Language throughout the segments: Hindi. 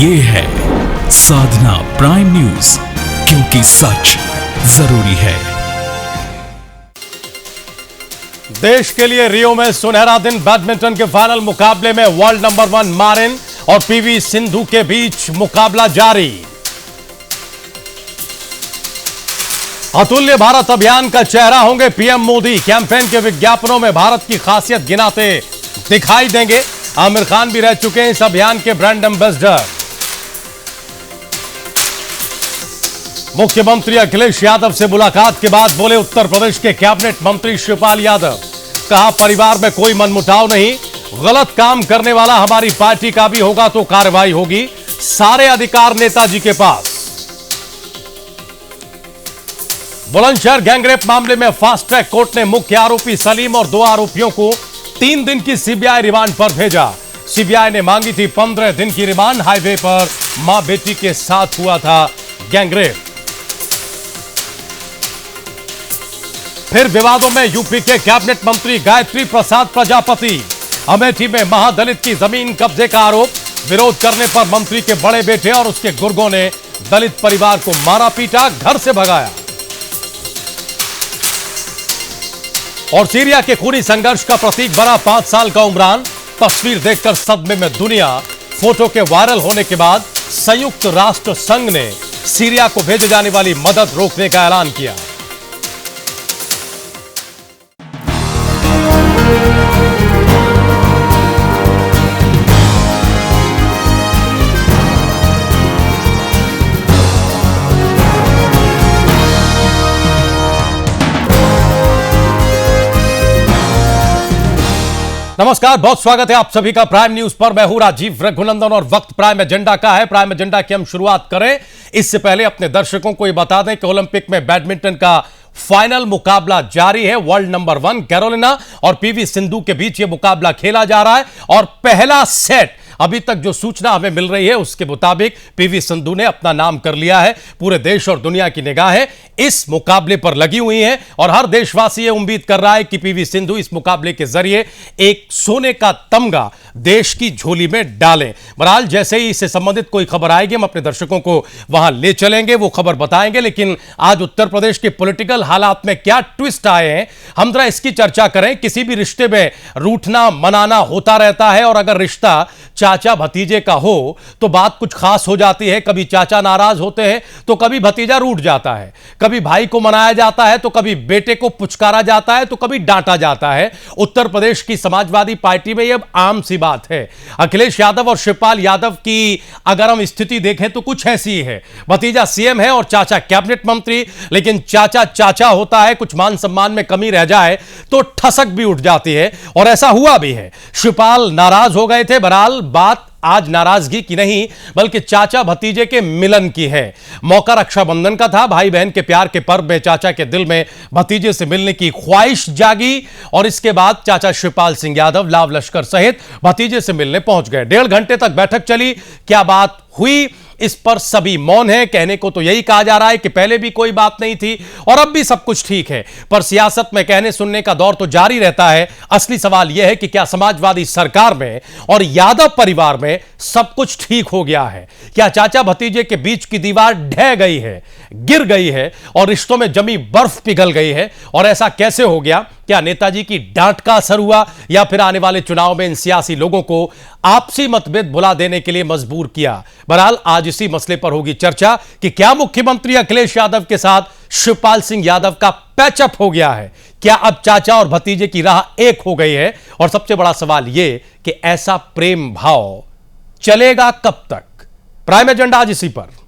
ये है साधना प्राइम न्यूज, क्योंकि सच जरूरी है। देश के लिए रियो में सुनहरा दिन। बैडमिंटन के फाइनल मुकाबले में वर्ल्ड नंबर 1 मारिन और पीवी सिंधु के बीच मुकाबला जारी। अतुल्य भारत अभियान का चेहरा होंगे पीएम मोदी। कैंपेन के विज्ञापनों में भारत की खासियत गिनाते दिखाई देंगे। आमिर खान भी रह चुके हैं इस अभियान के ब्रांड एम्बेसडर। मुख्यमंत्री अखिलेश यादव से मुलाकात के बाद बोले उत्तर प्रदेश के कैबिनेट मंत्री शिवपाल यादव। कहा परिवार में कोई मनमुटाव नहीं, गलत काम करने वाला हमारी पार्टी का भी होगा तो कार्रवाई होगी, सारे अधिकार नेताजी के पास। बुलंदशहर गैंगरेप मामले में फास्ट ट्रैक कोर्ट ने मुख्य आरोपी सलीम और 2 आरोपियों को 3 दिन की सीबीआई रिमांड पर भेजा। सीबीआई ने मांगी थी 15 दिन की रिमांड। हाईवे पर मां बेटी के साथ हुआ था गैंगरेप। फिर विवादों में यूपी के कैबिनेट मंत्री गायत्री प्रसाद प्रजापति। अमेठी में महादलित की जमीन कब्जे का आरोप। विरोध करने पर मंत्री के बड़े बेटे और उसके गुर्गों ने दलित परिवार को मारा पीटा, घर से भगाया। और सीरिया के खूनी संघर्ष का प्रतीक बना 5 साल का उमरान। तस्वीर देखकर सदमे में दुनिया। फोटो के वायरल होने के बाद संयुक्त राष्ट्र संघ ने सीरिया को भेजे जाने वाली मदद रोकने का ऐलान किया। नमस्कार, बहुत स्वागत है आप सभी का प्राइम न्यूज पर। मैं हूं राजीव रघुनंदन और वक्त प्राइम एजेंडा का है। प्राइम एजेंडा की हम शुरुआत करें इससे पहले अपने दर्शकों को यह बता दें कि ओलंपिक में बैडमिंटन का फाइनल मुकाबला जारी है। वर्ल्ड नंबर 1 कैरोलिना और पीवी सिंधु के बीच यह मुकाबला खेला जा रहा है और पहला सेट अभी तक जो सूचना हमें मिल रही है उसके मुताबिक पीवी सिंधु ने अपना नाम कर लिया है। पूरे देश और दुनिया की निगाहें इस मुकाबले पर लगी हुई हैं और हर देशवासी ये उम्मीद कर रहा है कि पीवी सिंधु इस मुकाबले के जरिए एक सोने का तमगा देश की झोली में डालें। बहरहाल जैसे ही इससे संबंधित कोई खबर आएगी हम अपने दर्शकों को वहां ले चलेंगे, वो खबर बताएंगे। लेकिन आज उत्तर प्रदेश के पॉलिटिकल हालात में क्या ट्विस्ट आए हैं, हम जरा इसकी चर्चा करें। किसी भी रिश्ते में रूठना मनाना होता रहता है और अगर रिश्ता चाचा भतीजे का हो तो बात कुछ खास हो जाती है। कभी चाचा नाराज होते हैं तो कभी भतीजा रूठ जाता है, कभी भाई को मनाया जाता है तो कभी बेटे को पुचकारा जाता है तो कभी डांटा जाता है। उत्तर प्रदेश की समाजवादी पार्टी में यह आम सी बात है। अखिलेश यादव और शिवपाल यादव की अगर हम स्थिति देखें तो कुछ ऐसी है। भतीजा सीएम है और चाचा कैबिनेट मंत्री, लेकिन चाचा चाचा होता है, कुछ मान सम्मान में कमी रह जाए तो ठसक भी उठ जाती है और ऐसा हुआ भी है। शिवपाल नाराज हो गए थे। बहरहाल बात आज नाराजगी की नहीं बल्कि चाचा भतीजे के मिलन की है। मौका रक्षाबंधन का था। भाई बहन के प्यार के पर्व में चाचा के दिल में भतीजे से मिलने की ख्वाहिश जागी और इसके बाद चाचा शिवपाल सिंह यादव लाव लश्कर सहित भतीजे से मिलने पहुंच गए। 1.5 घंटे तक बैठक चली। क्या बात हुई इस पर सभी मौन है। कहने को तो यही कहा जा रहा है कि पहले भी कोई बात नहीं थी और अब भी सब कुछ ठीक है, पर सियासत में कहने सुनने का दौर तो जारी रहता है। असली सवाल यह है कि क्या समाजवादी सरकार में और यादव परिवार में सब कुछ ठीक हो गया है? क्या चाचा भतीजे के बीच की दीवार ढह गई है, गिर गई है और रिश्तों में जमी बर्फ पिघल गई है? और ऐसा कैसे हो गया? क्या नेताजी की डांट का असर हुआ या फिर आने वाले चुनाव में इन सियासी लोगों को आपसी मतभेद भुला देने के लिए मजबूर किया? बहरहाल आज इसी मसले पर होगी चर्चा कि क्या मुख्यमंत्री अखिलेश यादव के साथ शिवपाल सिंह यादव का पैचअप हो गया है? क्या अब चाचा और भतीजे की राह एक हो गई है? और सबसे बड़ा सवाल यह कि ऐसा प्रेम भाव चलेगा कब तक? प्राइम एजेंडा आज इसी पर।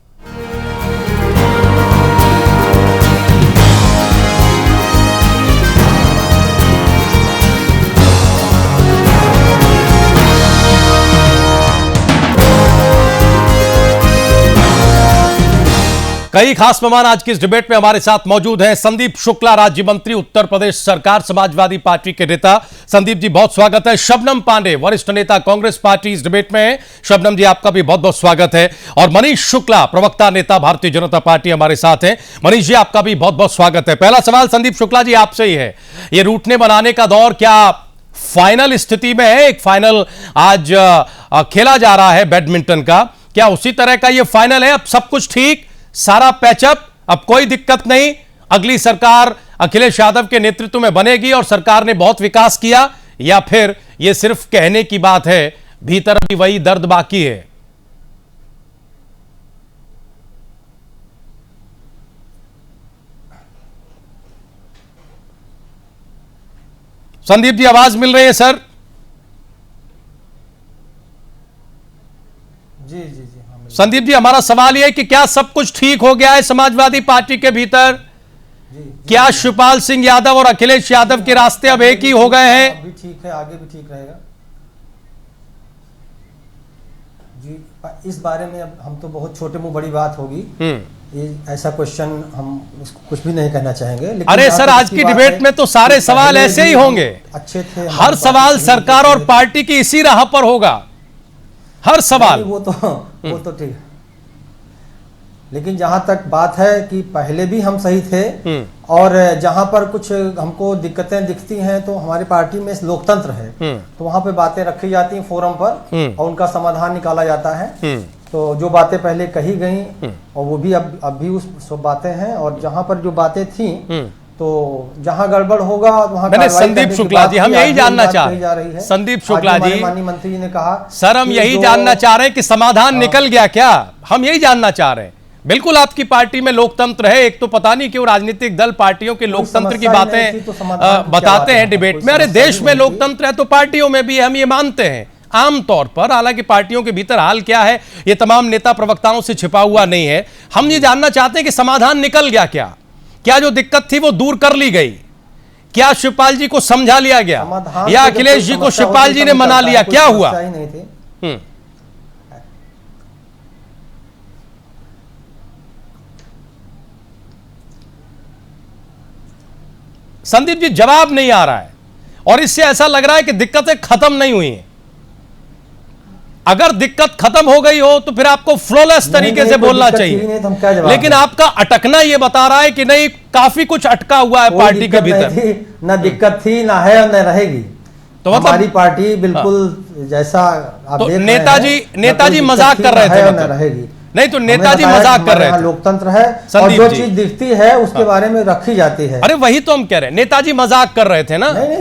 कई खास मेहमान आज की इस डिबेट में हमारे साथ मौजूद हैं। संदीप शुक्ला, राज्य मंत्री, उत्तर प्रदेश सरकार, समाजवादी पार्टी के नेता। संदीप जी बहुत स्वागत है। शबनम पांडे, वरिष्ठ नेता, कांग्रेस पार्टी, इस डिबेट में है। शबनम जी आपका भी बहुत बहुत स्वागत है। और मनीष शुक्ला, प्रवक्ता, नेता, भारतीय जनता पार्टी, हमारे साथ हैं। मनीष जी आपका भी बहुत बहुत स्वागत है। पहला सवाल संदीप शुक्ला जी आपसे ही है। ये रूठने बनाने का दौर क्या फाइनल स्थिति में है? एक फाइनल आज खेला जा रहा है बैडमिंटन का। क्या उसी तरह का ये फाइनल है? अब सब कुछ ठीक, सारा पैचअप, अब कोई दिक्कत नहीं, अगली सरकार अखिलेश यादव के नेतृत्व में बनेगी और सरकार ने बहुत विकास किया, या फिर यह सिर्फ कहने की बात है, भीतर भी वही दर्द बाकी है? संदीप जी, आवाज मिल रही है सर? जी जी जी हाँ, संदीप जी, हमारा सवाल यह है कि क्या सब कुछ ठीक हो गया है समाजवादी पार्टी के भीतर? क्या शिवपाल सिंह यादव और अखिलेश यादव के रास्ते अब एक ही हो गए हैं? अभी ठीक है, आगे भी ठीक रहेगा जी। इस बारे में अब हम तो बहुत छोटे मुंह बड़ी बात होगी, ये ऐसा क्वेश्चन हम कुछ भी नहीं कहना चाहेंगे। लेकिन अरे सर, आज की डिबेट में तो सारे सवाल ऐसे ही होंगे, अच्छे थे, हर सवाल सरकार और पार्टी की इसी राह पर होगा, हर सवाल। वो तो ठीक है, लेकिन जहां तक बात है कि पहले भी हम सही थे, और जहां पर कुछ हमको दिक्कतें दिखती हैं तो हमारी पार्टी में लोकतंत्र है, तो वहां पे बातें रखी जाती हैं फोरम पर और उनका समाधान निकाला जाता है। तो जो बातें पहले कही गई और वो भी अब भी उस सब बातें हैं, और जहां पर जो बातें थी तो जहां गड़बड़ होगा वहां मैंने संदीप शुक्ला जी, हम यही जानना चाह रहे हैं, संदीप शुक्ला जी, माननीय मंत्री जी ने कहा सर, हम यही जानना चाह रहे हैं कि समाधान निकल गया क्या? हम यही जानना चाह रहे हैं। बिल्कुल आपकी पार्टी में लोकतंत्र है, एक तो पता नहीं क्यों राजनीतिक दल पार्टियों के लोकतंत्र की बातें बताते हैं डिबेट में। अरे देश में लोकतंत्र है तो पार्टियों में भी, हम ये मानते हैं आमतौर पर। हालांकि पार्टियों के भीतर हाल क्या है ये तमाम नेता प्रवक्ताओं से छिपा हुआ नहीं है। हम ये जानना चाहते हैं कि समाधान निकल गया क्या? क्या जो दिक्कत थी वो दूर कर ली गई? क्या शिवपाल जी को समझा लिया गया, या अखिलेश जी को शिवपाल जी ने मना लिया? क्या हुआ? संदीप जी, जवाब नहीं आ रहा है और इससे ऐसा लग रहा है कि दिक्कतें खत्म नहीं हुई हैं। अगर दिक्कत खत्म हो गई हो तो फिर आपको फ्लोलेस तरीके से बोलना चाहिए, लेकिन आपका अटकना यह बता रहा है कि नहीं, काफी कुछ अटका हुआ है पार्टी के भीतर। ना दिक्कत थी, ना है और न रहेगी। तो मतलब हमारी पार्टी बिल्कुल जैसा आप तो नेताजी मजाक कर रहे थे, न रहेगी नहीं तो नेताजी मजाक कर रहे थे। लोकतंत्र है और जो चीज दिखती है उसके बारे में रखी जाती है। अरे वही तो हम कह रहे हैं, नेताजी मजाक कर रहे थे ना। नहीं,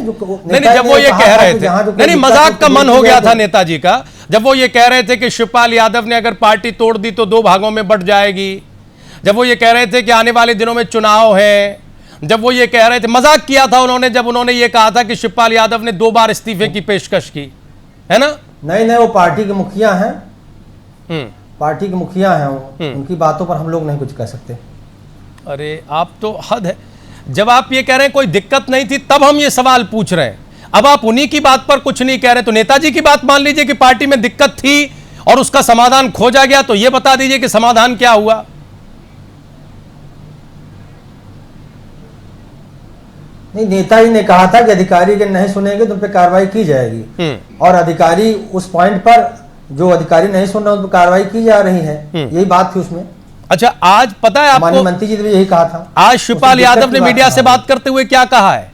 जब वो ये कह रहे थे, नहीं मजाक का मन हो गया था नेताजी का, जब वो ये कह रहे थे कि शिवपाल यादव ने अगर पार्टी तोड़ दी तो 2 भागों में बंट जाएगी, जब वो ये कह रहे थे कि आने वाले दिनों में चुनाव है, जब वो ये कह रहे थे, मजाक किया था उन्होंने जब उन्होंने ये कहा था कि शिवपाल यादव ने 2 बार इस्तीफे की पेशकश की है ना। नहीं, वो पार्टी के मुखिया हैं, पार्टी के मुखिया हैं वो, उनकी बातों पर हम लोग नहीं कुछ कह सकते। अरे आप तो हद है, जब आप ये कह रहे हैं कोई दिक्कत नहीं थी तब हम ये सवाल पूछ रहे हैं, अब आप उन्हीं की बात पर कुछ नहीं कह रहे। तो नेताजी की बात मान लीजिए कि पार्टी में दिक्कत थी और उसका समाधान खोजा गया, तो ये बता दीजिए कि समाधान क्या हुआ। नहीं, नेताजी ने कहा था कि अधिकारी के नहीं सुनेंगे तो उन पर कार्रवाई की जाएगी, और अधिकारी उस पॉइंट पर जो अधिकारी नहीं सुन रहे उन पर कार्रवाई की जा रही है, यही बात थी उसमें। अच्छा, आज पता है आपको, मंत्री जी ने भी यही कहा था। आज शिवपाल यादव ने मीडिया से बात करते हुए क्या कहा है?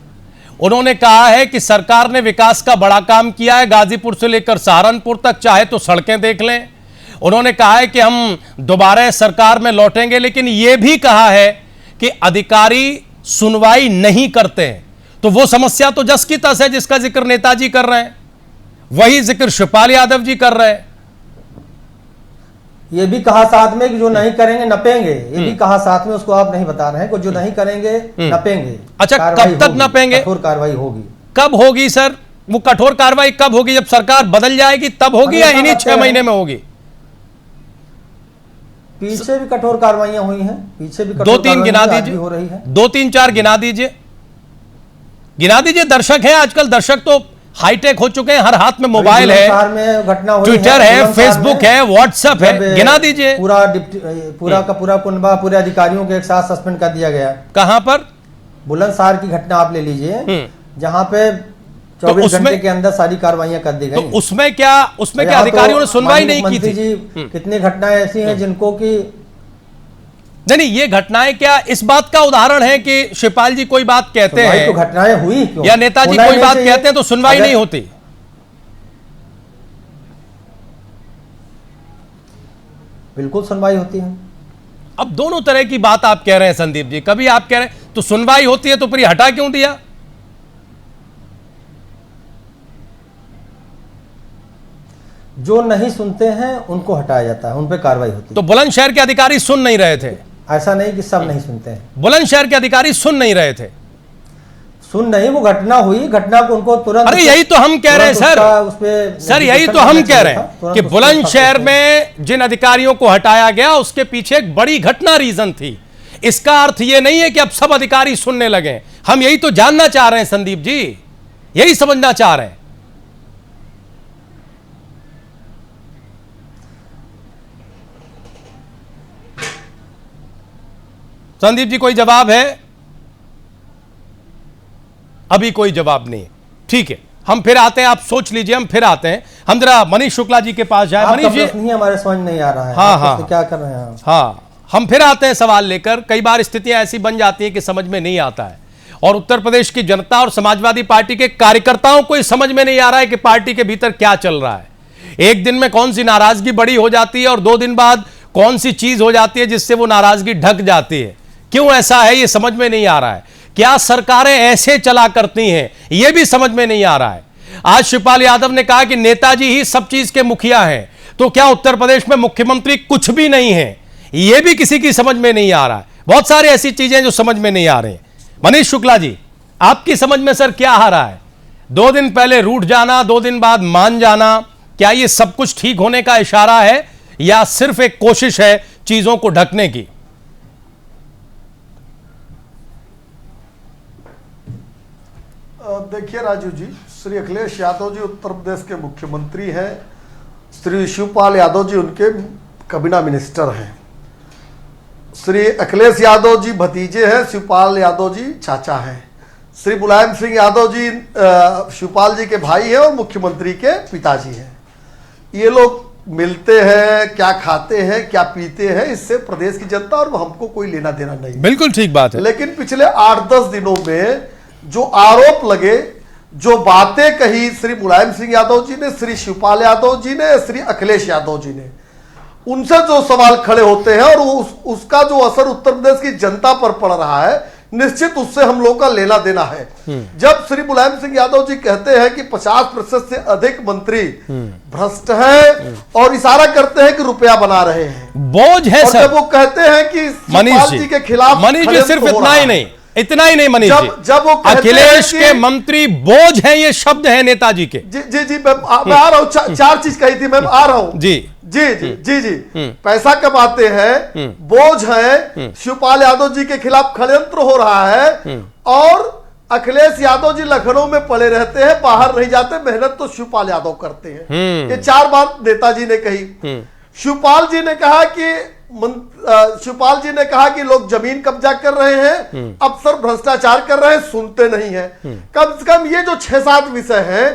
उन्होंने कहा है कि सरकार ने विकास का बड़ा काम किया है, गाजीपुर से लेकर सहारनपुर तक, चाहे तो सड़कें देख लें। उन्होंने कहा है कि हम दोबारा सरकार में लौटेंगे, लेकिन यह भी कहा है कि अधिकारी सुनवाई नहीं करते हैं। तो वो समस्या तो जस की तस है जिसका जिक्र नेताजी कर रहे हैं, वही जिक्र शिवपाल यादव जी कर रहे हैं। ये भी कहा साथ में कि जो नहीं करेंगे नपेंगे, ये भी कहा साथ में, उसको आप नहीं बता रहे हैं कि जो नहीं करेंगे नपेंगे। अच्छा, कब तक नपेंगे? कठोर कार्रवाई होगी। कब होगी सर वो कठोर कार्रवाई? कब होगी? जब सरकार बदल जाएगी तब होगी, या इन्हीं 6 महीने में होगी? पीछे भी कठोर कार्रवाइयां हुई हैं, पीछे भी 2-3 गिना दीजिए, हो रही है 2-3-4 गिना दीजिए, गिना दीजिए। दर्शक है आजकल, दर्शक तो हाईटेक हो चुके हैं, हर हाथ में मोबाइल है, ट्विटर है, फेसबुक है, व्हाट्सएप है, गिना दीजिए। पूरा का पूरा कुनबा पूरे अधिकारियों के एक साथ सस्पेंड कर दिया गया। कहां पर? बुलंदशहर की घटना आप ले लीजिए, जहां पे 24 घंटे के अंदर सारी कार्रवाइयां कर दी गई। तो उसमें क्या अधिकारियों ने सुनवाई नहीं की थी? कितनी घटनाएं ऐसी हैं जिनको की नहीं, ये घटनाएं क्या इस बात का उदाहरण है कि शिवपाल जी कोई बात कहते हैं तो घटनाएं हुई क्यों? या नेताजी कोई बात कहते हैं तो सुनवाई नहीं होती? बिल्कुल सुनवाई होती है। अब दोनों तरह की बात आप कह रहे हैं संदीप जी। कभी आप कह रहे हैं तो सुनवाई होती है तो फिर ये हटा क्यों दिया? जो नहीं सुनते हैं उनको हटाया जाता है, उन पर कार्रवाई होती है। तो बुलंदशहर के अधिकारी सुन नहीं रहे थे? ऐसा नहीं कि सब नहीं सुनते हैं। बुलंदशहर के अधिकारी सुन नहीं रहे थे? सुन नहीं, वो घटना हुई, घटना को उनको तुरंत, अरे यही तो हम कह रहे हैं सर। सर यही तो हम कह रहे हैं कि बुलंदशहर में जिन अधिकारियों को हटाया गया उसके पीछे एक बड़ी घटना रीजन थी। इसका अर्थ यह नहीं है कि अब सब अधिकारी सुनने लगे। हम यही तो जानना चाह रहे हैं संदीप जी, यही समझना चाह रहे हैं। संदीप जी कोई जवाब है? अभी कोई जवाब नहीं है। ठीक है, हम फिर आते हैं, आप सोच लीजिए, हम फिर आते हैं। हम जरा मनीष शुक्ला जी के पास जाए। मनीष जी, हमारे समझ नहीं आ रहा है। हाँ, क्या कर रहे हैं? हाँ, हम फिर आते हैं सवाल लेकर। कई बार स्थितियां ऐसी बन जाती हैं कि समझ में नहीं आता है, और उत्तर प्रदेश की जनता और समाजवादी पार्टी के कार्यकर्ताओं को समझ में नहीं आ रहा है कि पार्टी के भीतर क्या चल रहा है। एक दिन में कौन सी नाराजगी बड़ी हो जाती है और 2 दिन बाद कौन सी चीज हो जाती है जिससे वो नाराजगी ढक जाती है। क्यों ऐसा है ये समझ में नहीं आ रहा है। क्या सरकारें ऐसे चला करती हैं ये भी समझ में नहीं आ रहा है। आज शिवपाल यादव ने कहा कि नेताजी ही सब चीज के मुखिया हैं, तो क्या उत्तर प्रदेश में मुख्यमंत्री कुछ भी नहीं है? ये भी किसी की समझ में नहीं आ रहा है। बहुत सारी ऐसी चीजें जो समझ में नहीं आ रही। मनीष शुक्ला जी, आपकी समझ में सर क्या आ रहा है? 2 दिन पहले रूठ जाना, 2 दिन बाद मान जाना, क्या ये सब कुछ ठीक होने का इशारा है या सिर्फ एक कोशिश है चीजों को ढकने की? देखिए राजू जी, श्री अखिलेश यादव जी उत्तर प्रदेश के मुख्यमंत्री हैं। श्री शिवपाल यादव जी उनके कैबिनेट मिनिस्टर हैं। श्री अखिलेश यादव जी भतीजे हैं, शिवपाल यादव जी चाचा हैं। श्री मुलायम सिंह यादव जी शिवपाल जी के भाई हैं और मुख्यमंत्री के पिताजी हैं। ये लोग मिलते हैं, क्या खाते हैं, क्या पीते हैं, इससे प्रदेश की जनता और हमको कोई लेना देना नहीं। बिल्कुल ठीक बात है। लेकिन पिछले 8-10 दिनों में जो आरोप लगे, जो बातें कही श्री मुलायम सिंह यादव जी ने, श्री शिवपाल यादव जी ने, श्री अखिलेश यादव जी ने, उनसे जो सवाल खड़े होते हैं और उसका जो असर उत्तर प्रदेश की जनता पर पड़ रहा है, निश्चित उससे हम लोग का लेना देना है। जब श्री मुलायम सिंह यादव जी कहते हैं कि 50% से अधिक मंत्री भ्रष्ट हैं और इशारा करते हैं कि रुपया बना रहे हैं, बोझ है सर। जब वो कहते हैं कि शिवपाल जी के खिलाफ, मनीष जी सिर्फ इतना ही नहीं, इतना ही नहीं मनीष जी, जब वो अखिलेश के मंत्री बोझ हैं, ये शब्द है नेताजी के। जी मैं आ रहा हूं। 4 चीज कही थी, मैं आ रहा हूं। जी जी पैसा कमाते हैं, बोझ है, शिवपाल यादव जी के खिलाफ षड्यंत्र हो रहा है, और अखिलेश यादव जी लखनऊ में पड़े रहते हैं, बाहर नहीं जाते, मेहनत तो शिवपाल यादव करते हैं। ये 4 बात नेताजी ने कही। शिवपाल जी ने कहा कि शिवपाल जी ने कहा कि लोग जमीन कब्जा कर रहे हैं, अफसर भ्रष्टाचार कर रहे हैं, सुनते नहीं हैं। कम से कम ये जो 6-7 विषय हैं,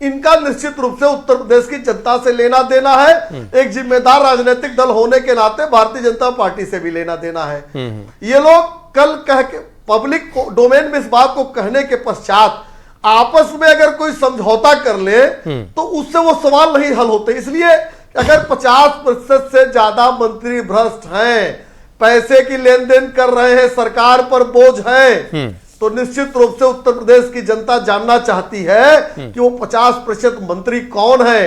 इनका निश्चित रूप से उत्तर प्रदेश की जनता से लेना देना है। एक जिम्मेदार राजनीतिक दल होने के नाते भारतीय जनता पार्टी से भी लेना देना है। ये लोग कल कह के पब्लिक डोमेन में इस बात को कहने के पश्चात आपस में अगर कोई समझौता कर ले तो उससे वो सवाल नहीं हल होते। इसलिए अगर 50% से ज्यादा मंत्री भ्रष्ट हैं, पैसे की लेन देन कर रहे हैं, सरकार पर बोझ है, तो निश्चित रूप से उत्तर प्रदेश की जनता जानना चाहती है कि वो 50% मंत्री कौन है,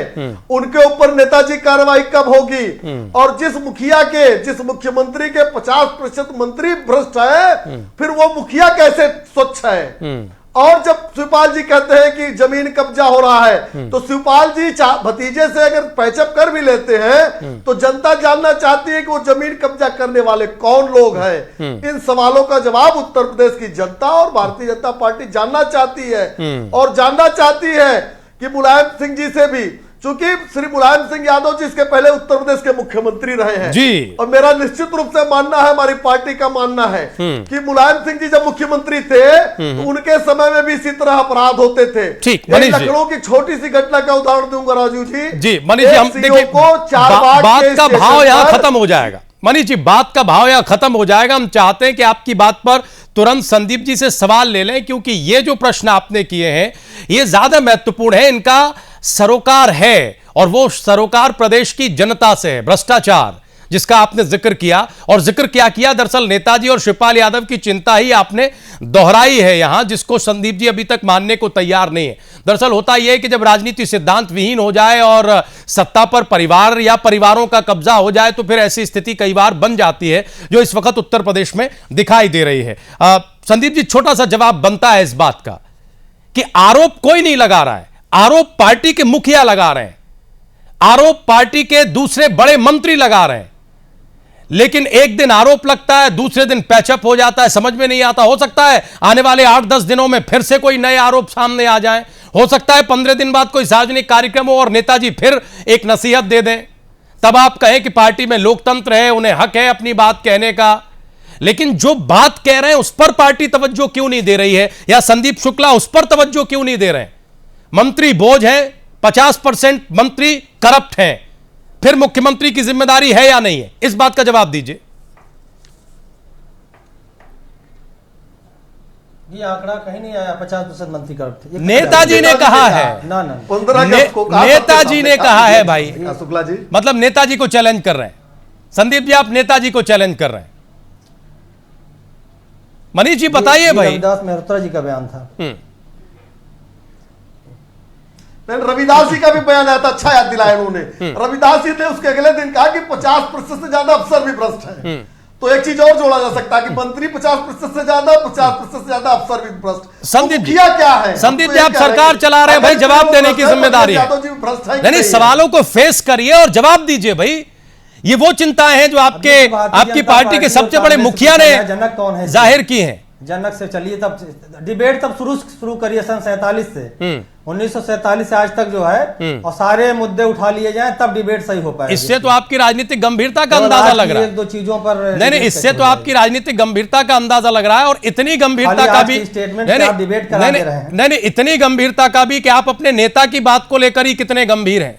उनके ऊपर नेताजी कार्रवाई कब होगी, और जिस मुख्यमंत्री के 50% मंत्री भ्रष्ट है, फिर वो मुखिया कैसे स्वच्छ है। और जब शिवपाल जी कहते हैं कि जमीन कब्जा हो रहा है, तो शिवपाल जी भतीजे से अगर पैचअप कर भी लेते हैं तो जनता जानना चाहती है कि वो जमीन कब्जा करने वाले कौन लोग हैं। इन सवालों का जवाब उत्तर प्रदेश की जनता और भारतीय जनता पार्टी जानना चाहती है, और जानना चाहती है कि मुलायम सिंह जी से भी, चूंकि श्री मुलायम सिंह यादव जी इसके पहले उत्तर प्रदेश के मुख्यमंत्री रहे हैं जी, और मेरा निश्चित रूप से मानना है, हमारी पार्टी का मानना है कि मुलायम सिंह जी जब मुख्यमंत्री थे तो उनके समय में भी इसी तरह अपराध होते थे। ठीक, लखनऊ की छोटी सी घटना का उदाहरण दूंगा राजू जी। मनीष जी, हम देखिए बात का भाव यहाँ खत्म हो जाएगा। मनीष जी, बात का भाव यहाँ खत्म हो जाएगा। हम चाहते हैं कि आपकी बात पर तुरंत संदीप जी से सवाल ले लें, क्योंकि ये जो प्रश्न आपने किए हैं ये ज्यादा महत्वपूर्ण है। इनका सरोकार है, और वो सरोकार प्रदेश की जनता से है। भ्रष्टाचार, जिसका आपने जिक्र किया। और जिक्र क्या किया, दरअसल नेताजी और शिवपाल यादव की चिंता ही आपने दोहराई है यहां, जिसको संदीप जी अभी तक मानने को तैयार नहीं है। दरअसल होता यह है कि जब राजनीति सिद्धांत विहीन हो जाए और सत्ता पर परिवार या परिवारों का कब्जा हो जाए तो फिर ऐसी स्थिति कई बार बन जाती है, जो इस वक्त उत्तर प्रदेश में दिखाई दे रही है। संदीप जी, छोटा सा जवाब बनता है इस बात का कि आरोप कोई नहीं लगा रहा है, आरोप पार्टी के मुखिया लगा रहे हैं, आरोप पार्टी के दूसरे बड़े मंत्री लगा रहे हैं, लेकिन एक दिन आरोप लगता है, दूसरे दिन पैचअप हो जाता है, समझ में नहीं आता। हो सकता है आने वाले 8-10 दिनों में फिर से कोई नए आरोप सामने आ जाएं, हो सकता है 15 दिन बाद कोई सार्वजनिक कार्यक्रम हो और नेताजी फिर एक नसीहत दे दें, तब आप कहें कि पार्टी में लोकतंत्र है, उन्हें हक है अपनी बात कहने का। लेकिन जो बात कह रहे हैं उस पर पार्टी तवज्जो क्यों नहीं दे रही है, या संदीप शुक्ला उस पर तवज्जो क्यों नहीं दे रहे हैं? मंत्री बोझ है, 50% मंत्री करप्ट हैं, फिर मुख्यमंत्री की जिम्मेदारी है या नहीं है? इस बात का जवाब दीजिए। ये आंकड़ा कहीं नहीं आया 50% मंत्री करप्ट थे। नेताजी ने कहा है, ना 15 अगस्त को कहा नेताजी ने कहा है भाई, शुक्ला जी, मतलब नेताजी को चैलेंज कर रहे हैं। संदीप जी, आप नेताजी को चैलेंज कर रहे हैं। मनीष जी बताइए भाई। रविदास मेहरोत्रा जी का बयान था। रविदास जी का भी बयान आया था, अच्छा याद दिलाया उन्होंने। रविदास जी ने उसके अगले दिन कहा कि 50% से ज्यादा अफसर भी भ्रष्ट हैं। तो एक चीज और जोड़ा जा सकता है कि मंत्री 50% से ज्यादा, 50% से ज्यादा अफसर भी भ्रष्ट। संदीप जी किया क्या है? संदीप जी, आप सरकार चला रहे हैं भाई, जवाब देने की जिम्मेदारी है। नहीं, सवालों को फेस करिए और जवाब दीजिए भाई। ये वो चिंताएं हैं जो आपकी पार्टी के सबसे बड़े मुखिया ने जनक कौन है जाहिर की हैं। जनक से चलिए, तब डिबेट तब शुरू करिए सन 47 से, 1947 से आज तक जो है, और सारे मुद्दे उठा लिए जाएं तब डिबेट सही हो पाएगा। इससे तो आपकी राजनीतिक गंभीरता का अंदाजा लग रहा है। 1-2 चीजों पर नहीं, इससे तो आपकी राजनीतिक गंभीरता का अंदाजा लग रहा है, और इतनी गंभीरता का भी नहीं, इतनी गंभीरता का भी कि आप अपने नेता की बात को लेकर ही कितने गंभीर हैं।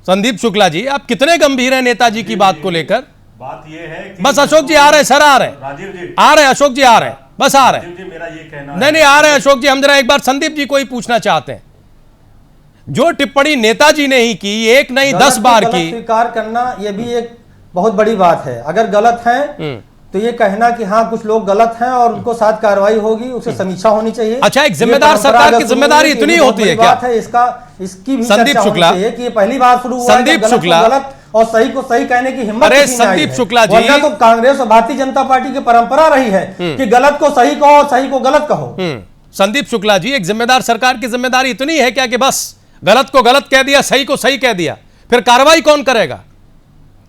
संदीप शुक्ला जी, आप कितने गंभीर हैं नेताजी की बात को लेकर? बात ये है कि बस अशोक जी आ रहे हैं, सर आ रहे हैं, राजीव जी आ रहे हैं, अशोक जी आ रहे हैं, बस आ रहे हैं। राजीव जी, मेरा ये कहना नहीं आ रहे हैं अशोक जी, हम जरा एक बार संदीप जी को ही पूछना चाहते हैं। जो टिप्पणी नेताजी ने ही की, एक नहीं 10 बार की, स्वीकार करना ये भी एक बहुत बड़ी बात है। अगर गलत है तो ये कहना कि हाँ कुछ लोग गलत हैं और उनको साथ कार्रवाई होगी, उसे समीक्षा होनी चाहिए। अच्छा, एक जिम्मेदार सरकार की जिम्मेदारी इतनी होती है क्या? इसकी भी संदीप शुक्ला, कि ये पहली बार शुरू हुआ है, संदीप शुक्ला, गलत और सही को सही कहने की हिम्मत। अरे संदीप शुक्ला जी, तो कांग्रेस और भारतीय जनता पार्टी की परंपरा रही है कि गलत को सही कहो और सही को गलत कहो। संदीप शुक्ला जी, एक जिम्मेदार सरकार की जिम्मेदारी इतनी है क्या कि बस गलत को गलत कह दिया, सही को सही कह दिया, फिर कार्रवाई कौन करेगा?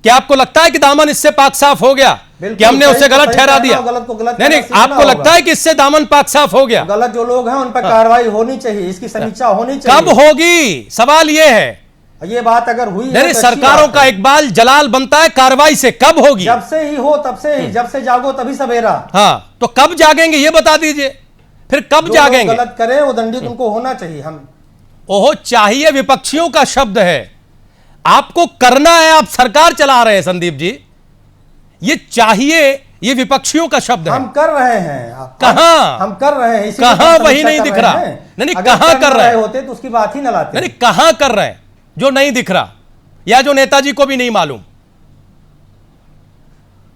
क्या आपको लगता है कि दामन इससे पाक साफ हो गया कि हमने उसे गलत ठहरा दिया? गलत को गलत नहीं, आपको लगता है कि इससे दामन पाक साफ हो गया? गलत जो लोग हैं उन पर कार्रवाई होनी चाहिए, इसकी समीक्षा होनी चाहिए। कब होगी, सवाल यह है। ये बात अगर हुई नहीं, सरकारों का इकबाल जलाल बनता है कार्रवाई से, कब होगी? जब से ही हो तब से ही, जब से जागो तभी सवेरा। हाँ, तो कब जागेंगे ये बता दीजिए, फिर कब जागेंगे? गलत करे वो दंडित उनको होना चाहिए। हम ओहो, चाहिए विपक्षियों का शब्द है, आपको करना है, आप सरकार चला रहे हैं संदीप जी, ये चाहिए ये विपक्षियों का शब्द है। हम कर रहे हैं, कहां हम कर रहे हैं, कहां वही नहीं दिख रहा। नहीं, कहां कर रहे होते तो उसकी बात ही न लाते। नहीं, कहां कर रहे हैं जो नहीं दिख रहा, या जो नेताजी को भी नहीं मालूम?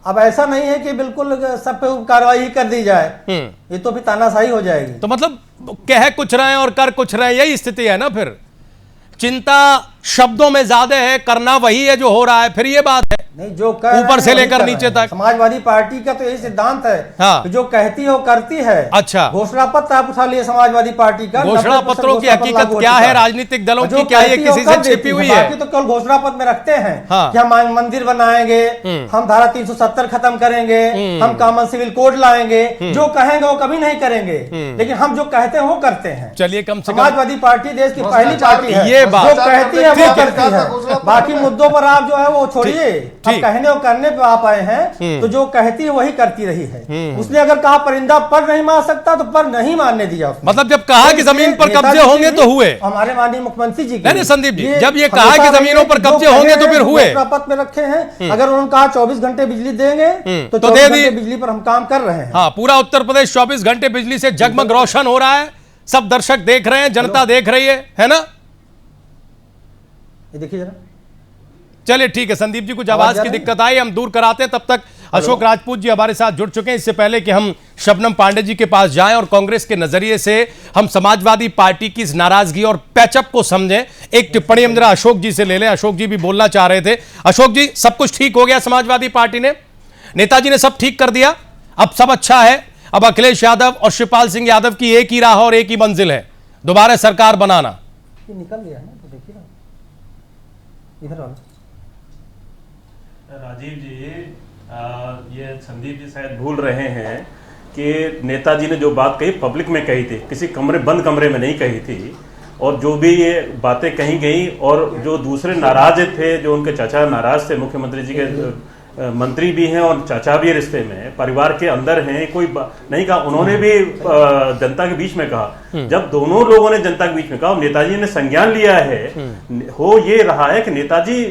अब ऐसा नहीं है कि बिल्कुल सब पे कार्रवाई कर दी जाए, ये तो फिर तानाशाही हो जाएगी। तो मतलब कह कुछ रहे हैं और कर कुछ रहे हैं, यही स्थिति है ना। फिर चिंता शब्दों में ज्यादा है, करना वही है जो हो रहा है, फिर ये बात है। नहीं, जो ऊपर से लेकर नीचे तक समाजवादी पार्टी का तो यही सिद्धांत है, हाँ, कि जो कहती है वो करती है। अच्छा, घोषणा पत्र आप उठा लिए समाजवादी पार्टी का, घोषणा पत्रों की हकीकत क्या है? राजनीतिक दलों की क्या ये किसी से छिपी हुई है? तो केवल घोषणा पत्र में रखते हैं हाँ, कि हम मंदिर बनाएंगे, हम धारा 370 खत्म करेंगे, हम कॉमन सिविल कोड लाएंगे। जो कहेंगे वो कभी नहीं करेंगे, लेकिन हम जो कहते हैं वो करते हैं। चलिए, कम से कम समाजवादी पार्टी देश की पहली पार्टी है, ये बात जो कहती है वो करती है। बाकी मुद्दों पर आप जो है वो छोड़िए, अब कहने और करने पे आप आए हैं, तो जो कहती है वही करती रही है। उसने अगर कहा परिंदा पर नहीं मार सकता तो पर नहीं मारने दिया उसने। मतलब जब कहा कि जमीन पर कब्जे होंगे तो हुए। हमारे माननीय मुख्यमंत्री जी नहीं संदीप जी, जब ये कहा कि जमीनों पर कब्जे होंगे तो फिर हुए। पत्र में रखे हैं, अगर उन्होंने कहा 24 घंटे बिजली देंगे तो 24 घंटे बिजली पर हम काम कर रहे हैं। हाँ, पूरा उत्तर प्रदेश 24 घंटे बिजली से जगमग रोशन हो रहा है, सब दर्शक देख रहे हैं, जनता देख रही है ना? ये देखिए जरा, चलिए ठीक है संदीप जी, कुछ आवाज की दिक्कत आई, हम दूर कराते हैं। तब तक अशोक राजपूत जी हमारे साथ जुड़ चुके हैं। इससे पहले कि हम शबनम पांडे जी के पास जाएं और कांग्रेस के नजरिए से हम समाजवादी पार्टी की इस नाराजगी और पैचअप को समझें, एक टिप्पणी हम जरा अशोक जी से ले लें। अशोक जी भी बोलना चाह रहे थे। अशोक जी, सब कुछ ठीक हो गया समाजवादी पार्टी ने, नेताजी ने सब ठीक कर दिया, अब सब अच्छा है, अब अखिलेश यादव और शिवपाल सिंह यादव की एक ही राह और एक ही मंजिल है, दोबारा सरकार बनाना। ये निकल गया है ना, तो देखिए ना इधर वाला। राजीव जी, ये संदीप जी शायद भूल रहे हैं कि नेताजी ने जो बात कही पब्लिक में कही थी, किसी बंद कमरे में नहीं कही थी। और जो भी ये बातें कही गई और जो दूसरे नाराज थे, जो उनके चाचा नाराज थे, मुख्यमंत्री जी के मंत्री भी हैं और चाचा भी रिश्ते में, परिवार के अंदर हैं, कोई नहीं कहा। उन्होंने भी जनता के बीच में कहा। जब दोनों लोगों ने जनता के बीच में कहा, नेताजी ने संज्ञान लिया है, हो ये रहा है कि नेताजी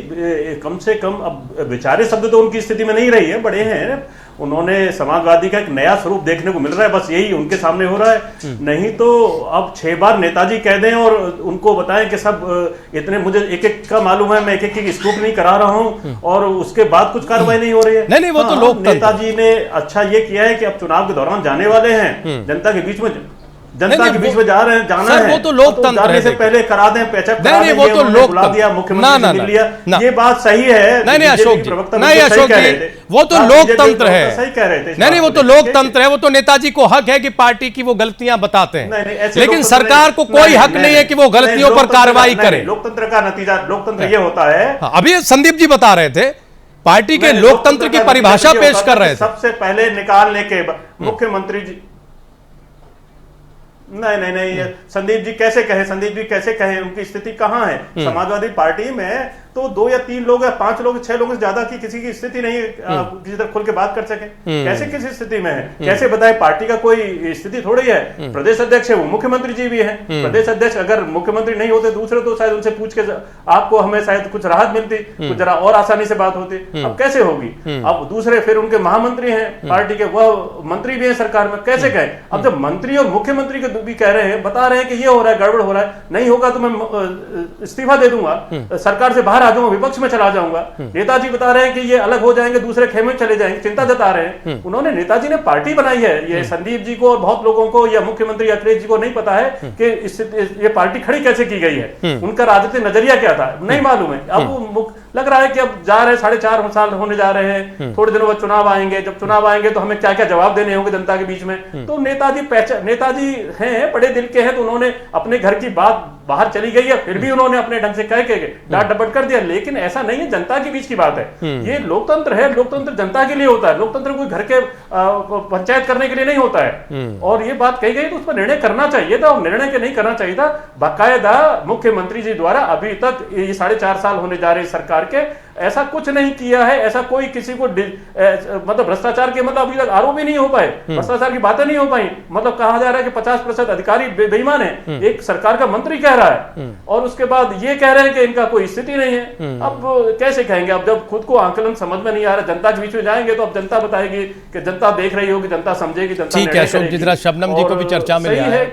कम से कम, अब बेचारे शब्द तो उनकी स्थिति में नहीं रही है, बड़े हैं, उन्होंने समाजवादी का एक नया स्वरूप देखने को मिल रहा है, बस यही उनके सामने हो रहा है। नहीं तो अब 6 बार नेताजी कह दें और उनको बताएं कि सब इतने, मुझे एक एक का मालूम है, मैं एक एक की स्कूप नहीं करा रहा हूं, और उसके बाद कुछ कार्रवाई नहीं हो रही है। नहीं, वो तो लोकतंत्र। नेताजी ने अच्छा ये किया है कि अब चुनाव के दौरान जाने वाले हैं जनता के बीच में, जनता के बीच में जा रहे हैं, जाना है, वो तो लोकतंत्र है, से पहले करा दें, पैचअप करा दें, वो तो लोकतंत्र बुला दिया, मुख्यमंत्री से मिल लिया, ये बात सही है। नहीं अशोक जी, नहीं अशोक जी, वो तो लोकतंत्र है, सही कह रहे थे। नहीं वो तो लोकतंत्र है, वो तो नेताजी को हक है कि पार्टी की वो गलतियां बताते हैं, लेकिन सरकार को कोई हक नहीं है कि वो गलतियों पर कार्रवाई करे। लोकतंत्र का नतीजा, लोकतंत्र ये होता है। अभी संदीप जी बता रहे थे, पार्टी के लोकतंत्र की परिभाषा पेश कर रहे थे। सबसे पहले निकालने के मुख्यमंत्री जी, नहीं, संदीप जी कैसे कहे, संदीप जी कैसे कहे, उनकी स्थिति कहां है? समाजवादी पार्टी में तो 2 या 3 लोग या 5 लोग 6 लोगों से ज्यादा की किसी की स्थिति नहीं है किसी तरह खुल के बात कर सके। कैसे किसी स्थिति में है, कैसे बताए? पार्टी का कोई स्थिति थोड़ी है। प्रदेश अध्यक्ष है वो, मुख्यमंत्री जी भी है। प्रदेश अध्यक्ष अगर मुख्यमंत्री नहीं होते दूसरे, तो शायद उनसे पूछ के आपको, हमें शायद कुछ राहत मिलती, कुछ जरा और आसानी से बात होती। अब कैसे होगी? अब दूसरे फिर उनके महामंत्री हैं पार्टी के, वह मंत्री भी है सरकार में, कैसे कहें? अब जब मंत्री और मुख्यमंत्री के भी कह रहे हैं, बता रहे हैं कि ये हो रहा है, गड़बड़ हो रहा है, नहीं होगा तो मैं इस्तीफा दे दूंगा, सरकार से बाहर आ जाऊंगा, विपक्ष में चला जाऊंगा। नेताजी बता रहे हैं कि ये अलग हो जाएंगे, दूसरे खेमे में चले जाएंगे, चिंता जता रहे हैं। उन्होंने, नेताजी ने पार्टी बनाई है। ये संदीप जी को और बहुत लोगों को, या मुख्यमंत्री अखिलेश जी को नहीं पता है कि ये पार्टी खड़ी कैसे की गई है, उनका राजनीतिक नजरिया क्या था, नहीं मालूम है। अब लग रहा है कि अब जा रहे 4.5 साल होने जा रहे हैं, थोड़े दिनों बाद चुनाव आएंगे, जब चुनाव आएंगे तो हमें क्या क्या जवाब देने होंगे जनता के बीच में। तो नेताजी हैं, बड़े दिल के हैं, तो उन्होंने अपने घर की बात बाहर चली गई है, फिर भी उन्होंने अपने ढंग से कह के डांट डपट कर दिया। लेकिन ऐसा नहीं है, जनता के बीच की बात है, ये लोकतंत्र है, लोकतंत्र जनता के लिए होता है, लोकतंत्र कोई घर के पंचायत करने के लिए नहीं होता है। और ये बात कही गई तो उस पर निर्णय करना चाहिए था, और निर्णय के नहीं करना चाहिए था। बाकायदा मुख्यमंत्री जी द्वारा अभी तक ये 4.5 साल होने जा रहे सरकार के, ऐसा कुछ नहीं किया है, ऐसा कोई किसी को मतलब भ्रष्टाचार के, मतलब अभी तक आरोप ही नहीं हो पाए, भ्रष्टाचार की बातें नहीं हो पाई। मतलब कहा जा रहा है कि 50% अधिकारी बेईमान है, एक सरकार का मंत्री कह रहा है, और उसके बाद ये कह रहे हैं कि इनका कोई स्थिति नहीं है। अब कैसे कहेंगे? अब जब खुद को आंकलन समझ में नहीं आ रहा, जनता के बीच में जाएंगे तो अब जनता बताएगी कि जनता देख रही होगी, जनता समझेगी, जनता ठीक है। अशोक जी, जरा शबनम जी को भी चर्चा में ले आए,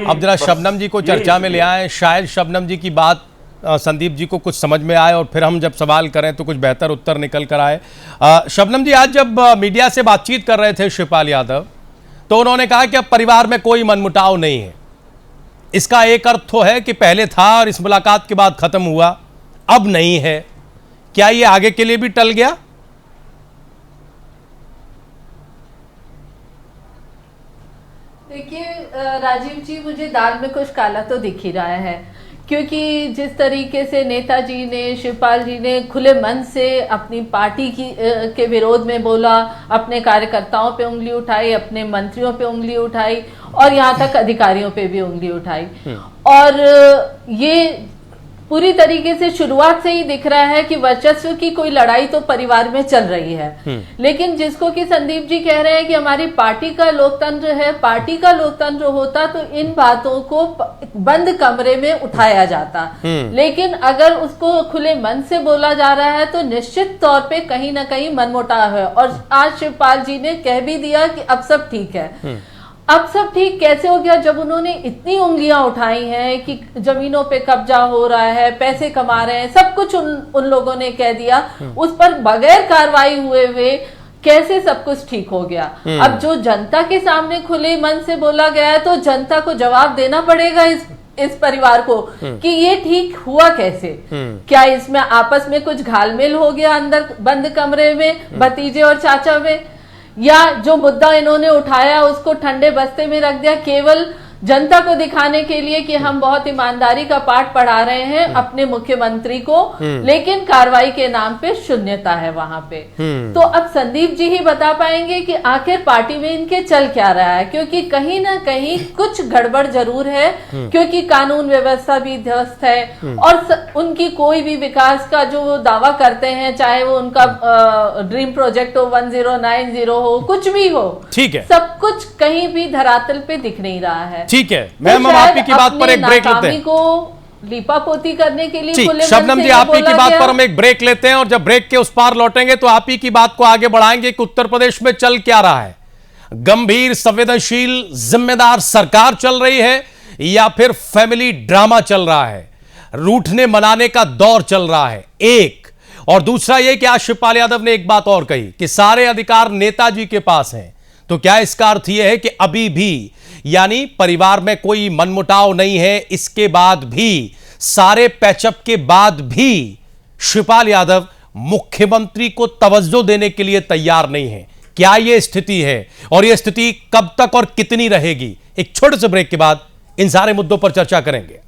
अब जरा शबनम जी को चर्चा में ले आए, शायद शबनम जी की बात संदीप जी को कुछ समझ में आए, और फिर हम जब सवाल करें तो कुछ बेहतर उत्तर निकल कर आए। शबनम जी, आज जब मीडिया से बातचीत कर रहे थे शिवपाल यादव, तो उन्होंने कहा कि अब परिवार में कोई मनमुटाव नहीं है। इसका एक अर्थ तो है कि पहले था और इस मुलाकात के बाद खत्म हुआ, अब नहीं है। क्या ये आगे के लिए भी टल गया? देखिए राजीव जी, मुझे दाल में कुछ काला तो दिख ही रहा है, क्योंकि जिस तरीके से नेताजी ने, शिवपाल जी ने खुले मन से अपनी पार्टी के विरोध में बोला, अपने कार्यकर्ताओं पे उंगली उठाई, अपने मंत्रियों पे उंगली उठाई, और यहाँ तक अधिकारियों पे भी उंगली उठाई, और ये पूरी तरीके से शुरुआत से ही दिख रहा है कि वर्चस्व की कोई लड़ाई तो परिवार में चल रही है। लेकिन जिसको कि संदीप जी कह रहे हैं कि हमारी पार्टी का लोकतंत्र है, पार्टी का लोकतंत्र होता तो इन बातों को बंद कमरे में उठाया जाता, लेकिन अगर उसको खुले मन से बोला जा रहा है तो निश्चित तौर पे कहीं ना कहीं मनमुटाव है। और आज शिवपाल जी ने कह भी दिया कि अब सब ठीक है, अब सब ठीक कैसे हो गया जब उन्होंने इतनी उंगलियां उठाई हैं कि जमीनों पे कब्जा हो रहा है, पैसे कमा रहे हैं, सब कुछ उन लोगों ने कह दिया, उस पर बगैर कार्रवाई हुए कैसे सब कुछ ठीक हो गया। अब जो जनता के सामने खुले मन से बोला गया है तो जनता को जवाब देना पड़ेगा इस परिवार को कि ये ठीक हुआ कैसे। क्या इसमें आपस में कुछ घालमेल हो गया अंदर बंद कमरे में भतीजे और चाचा में, या जो मुद्दा इन्होंने उठाया उसको ठंडे बस्ते में रख दिया केवल जनता को दिखाने के लिए कि हम बहुत ईमानदारी का पाठ पढ़ा रहे हैं अपने मुख्यमंत्री को, लेकिन कार्रवाई के नाम पे शून्यता है वहां पे। तो अब संदीप जी ही बता पाएंगे कि आखिर पार्टी में इनके चल क्या रहा है, क्योंकि कहीं ना कहीं कुछ गड़बड़ जरूर है, क्योंकि कानून व्यवस्था भी ध्वस्त है और उनकी कोई भी विकास का जो वो दावा करते हैं, चाहे वो उनका ड्रीम प्रोजेक्ट हो, 1090 हो, कुछ भी हो, ठीक है, सब कुछ कहीं भी धरातल पे दिख नहीं रहा है। ठीक है मैम, हम आप ही की बात पर एक ब्रेक लेते हैं। को लीपापोती करने के लिए शबनम जी आप ही की बात पर हम एक ब्रेक लेते हैं और जब ब्रेक के उस पार लौटेंगे तो आप ही की बात को आगे बढ़ाएंगे कि उत्तर प्रदेश में चल क्या रहा है। गंभीर, संवेदनशील, जिम्मेदार सरकार चल रही है या फिर फैमिली ड्रामा चल रहा है, रूठने मनाने का दौर चल रहा है एक। और दूसरा यह कि आज शिवपाल यादव ने एक बात और कही कि सारे अधिकार नेताजी के पास हैं। तो क्या इसका अर्थ यह है कि अभी भी यानी परिवार में कोई मनमुटाव नहीं है, इसके बाद भी, सारे पैचअप के बाद भी शिवपाल यादव मुख्यमंत्री को तवज्जो देने के लिए तैयार नहीं है? क्या यह स्थिति है और यह स्थिति कब तक और कितनी रहेगी? एक छोटे से ब्रेक के बाद इन सारे मुद्दों पर चर्चा करेंगे।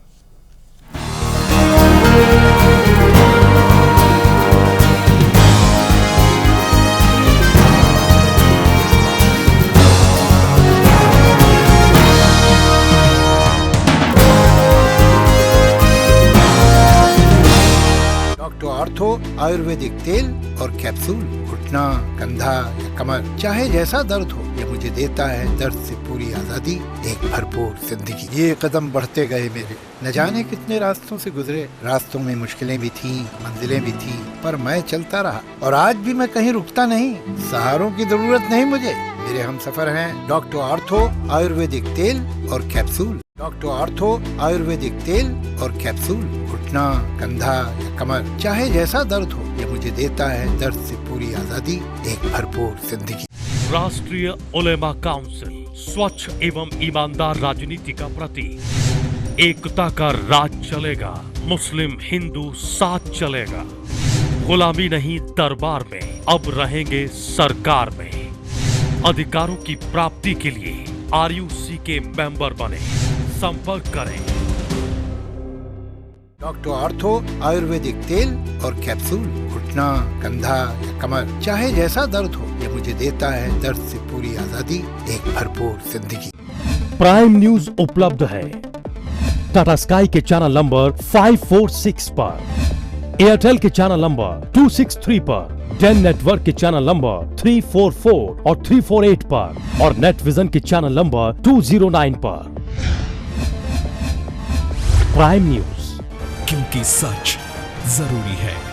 ऑर्थो आयुर्वेदिक तेल और कैप्सूल, घुटना, कंधा या कमर, चाहे जैसा दर्द हो, ये मुझे देता है दर्द से पूरी आजादी, एक भरपूर जिंदगी। ये कदम बढ़ते गए मेरे, न जाने कितने रास्तों से गुजरे, रास्तों में मुश्किलें भी थी, मंजिलें भी थी, पर मैं चलता रहा और आज भी मैं कहीं रुकता नहीं। सहारों की जरूरत नहीं मुझे, मेरे हम सफर हैं डॉक्टर ऑर्थो आयुर्वेदिक तेल और कैप्सूल। डॉक्टर ऑर्थो आयुर्वेदिक तेल और कैप्सूल, घुटना, कंधा या कमर, चाहे जैसा दर्द हो, ये मुझे देता है दर्द से पूरी आजादी, एक भरपूर जिंदगी। राष्ट्रीय उलेमा काउंसिल स्वच्छ एवं ईमानदार राजनीति का प्रतीक। एकता का राज चलेगा, मुस्लिम हिंदू साथ चलेगा। गुलामी नहीं दरबार में, अब रहेंगे सरकार में। अधिकारों की प्राप्ति के लिए RUC के मेंबर बने, संपर्क करें। डॉक्टर ऑर्थो आयुर्वेदिक तेल और कैप्सूल, घुटना, कंधा या कमर, चाहे जैसा दर्द हो, ये मुझे देता है दर्द से पूरी आजादी, एक भरपूर जिंदगी। प्राइम न्यूज उपलब्ध है टाटा स्काई के चैनल नंबर 546 पर, एयरटेल के चैनल नंबर 263 पर, डेन नेटवर्क के चैनल नंबर 344 और 348 पर और नेट विजन के चैनल नंबर 209 पर। प्राइम न्यूज, क्योंकि सच जरूरी है।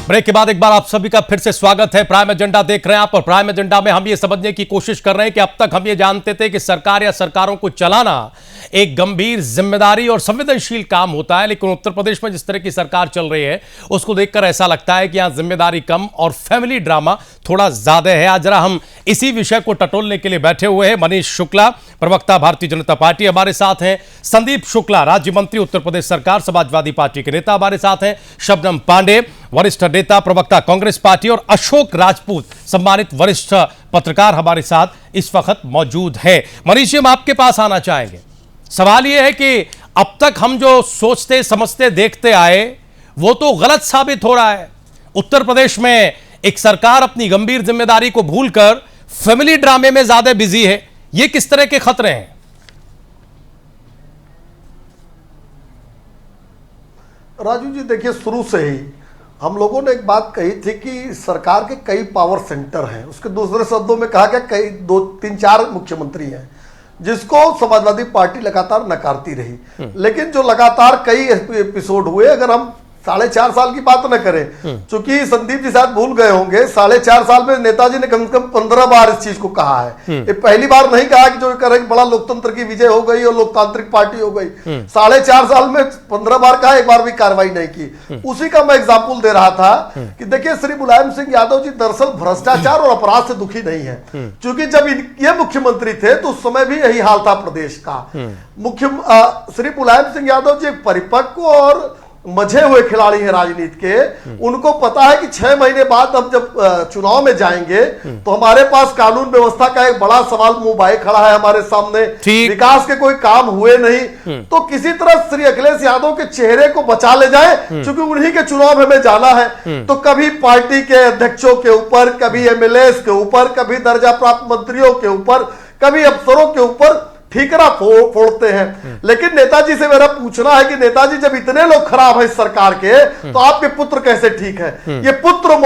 ब्रेक के बाद एक बार आप सभी का फिर से स्वागत है। प्राइम एजेंडा देख रहे हैं आप और प्राइम एजेंडा में हम ये समझने की कोशिश कर रहे हैं कि अब तक हम ये जानते थे कि सरकार या सरकारों को चलाना एक गंभीर जिम्मेदारी और संवेदनशील काम होता है, लेकिन उत्तर प्रदेश में जिस तरह की सरकार चल रही है उसको देखकर ऐसा लगता है कि यहां जिम्मेदारी कम और फैमिली ड्रामा थोड़ा ज्यादा है। आज जरा हम इसी विषय को टटोलने के लिए बैठे हुए हैं। मनीष शुक्ला, प्रवक्ता भारतीय जनता पार्टी, हमारे साथ हैं। संदीप शुक्ला, राज्य मंत्री उत्तर प्रदेश सरकार, समाजवादी पार्टी के नेता, हमारे साथ हैं। शबनम पांडे, वरिष्ठ नेता, प्रवक्ता कांग्रेस पार्टी, और अशोक राजपूत, सम्मानित वरिष्ठ पत्रकार, हमारे साथ इस वक्त मौजूद है। मनीष जी, हम आपके पास आना चाहेंगे। सवाल यह है कि अब तक हम जो सोचते समझते देखते आए वो तो गलत साबित हो रहा है। उत्तर प्रदेश में एक सरकार अपनी गंभीर जिम्मेदारी को भूलकर फैमिली ड्रामे में ज्यादा बिजी है। ये किस तरह के खतरे हैं? राजू जी देखिए, शुरू से ही हम लोगों ने एक बात कही थी कि सरकार के कई पावर सेंटर हैं, उसके दूसरे शब्दों में कहा गया कई 2, 3, 4 मुख्यमंत्री हैं, जिसको समाजवादी पार्टी लगातार नकारती रही। लेकिन जो लगातार कई एपिसोड हुए, अगर हम 4.5 साल की बात न करें, क्योंकि संदीप जी शायद भूल गए होंगे, 4.5 साल में नेताजी ने कम से कम 15 बार इस चीज को कहा है। ये पहली बार नहीं कहा कि जो करें बड़ा लोकतंत्र की विजय हो गई और लोकतांत्रिक पार्टी हो गई। 4.5 साल में 15 बार कहा, एक बार भी कार्रवाई नहीं की। उसी का मैं एग्जाम्पल दे रहा था कि देखिए श्री मुलायम सिंह यादव जी दरअसल भ्रष्टाचार और अपराध से दुखी नहीं है, क्योंकि जब ये मुख्यमंत्री थे तो उस समय भी यही हाल था प्रदेश का। श्री मुलायम सिंह यादव जी एक परिपक्व और मजे हुए खिलाड़ी हैं राजनीति के। उनको पता है कि 6 महीने बाद हम जब चुनाव में जाएंगे तो हमारे पास कानून व्यवस्था का एक बड़ा सवाल मुंह भाई खड़ा है हमारे सामने, विकास के कोई काम हुए नहीं, तो किसी तरह श्री अखिलेश यादव के चेहरे को बचा ले जाए, क्योंकि उन्हीं के चुनाव में हमें जाना है। तो कभी पार्टी के अध्यक्षों के ऊपर, कभी एमएलए के ऊपर, कभी दर्जा प्राप्त मंत्रियों के ऊपर, कभी अफसरों के ऊपर ठीकरा फोड़ते हैं। लेकिन नेताजी से मेरा पूछना है कि नेताजी जब इतने लोग खराब हैं इस सरकार के, तो आपके पुत्र कैसे ठीक है? ये पुत्र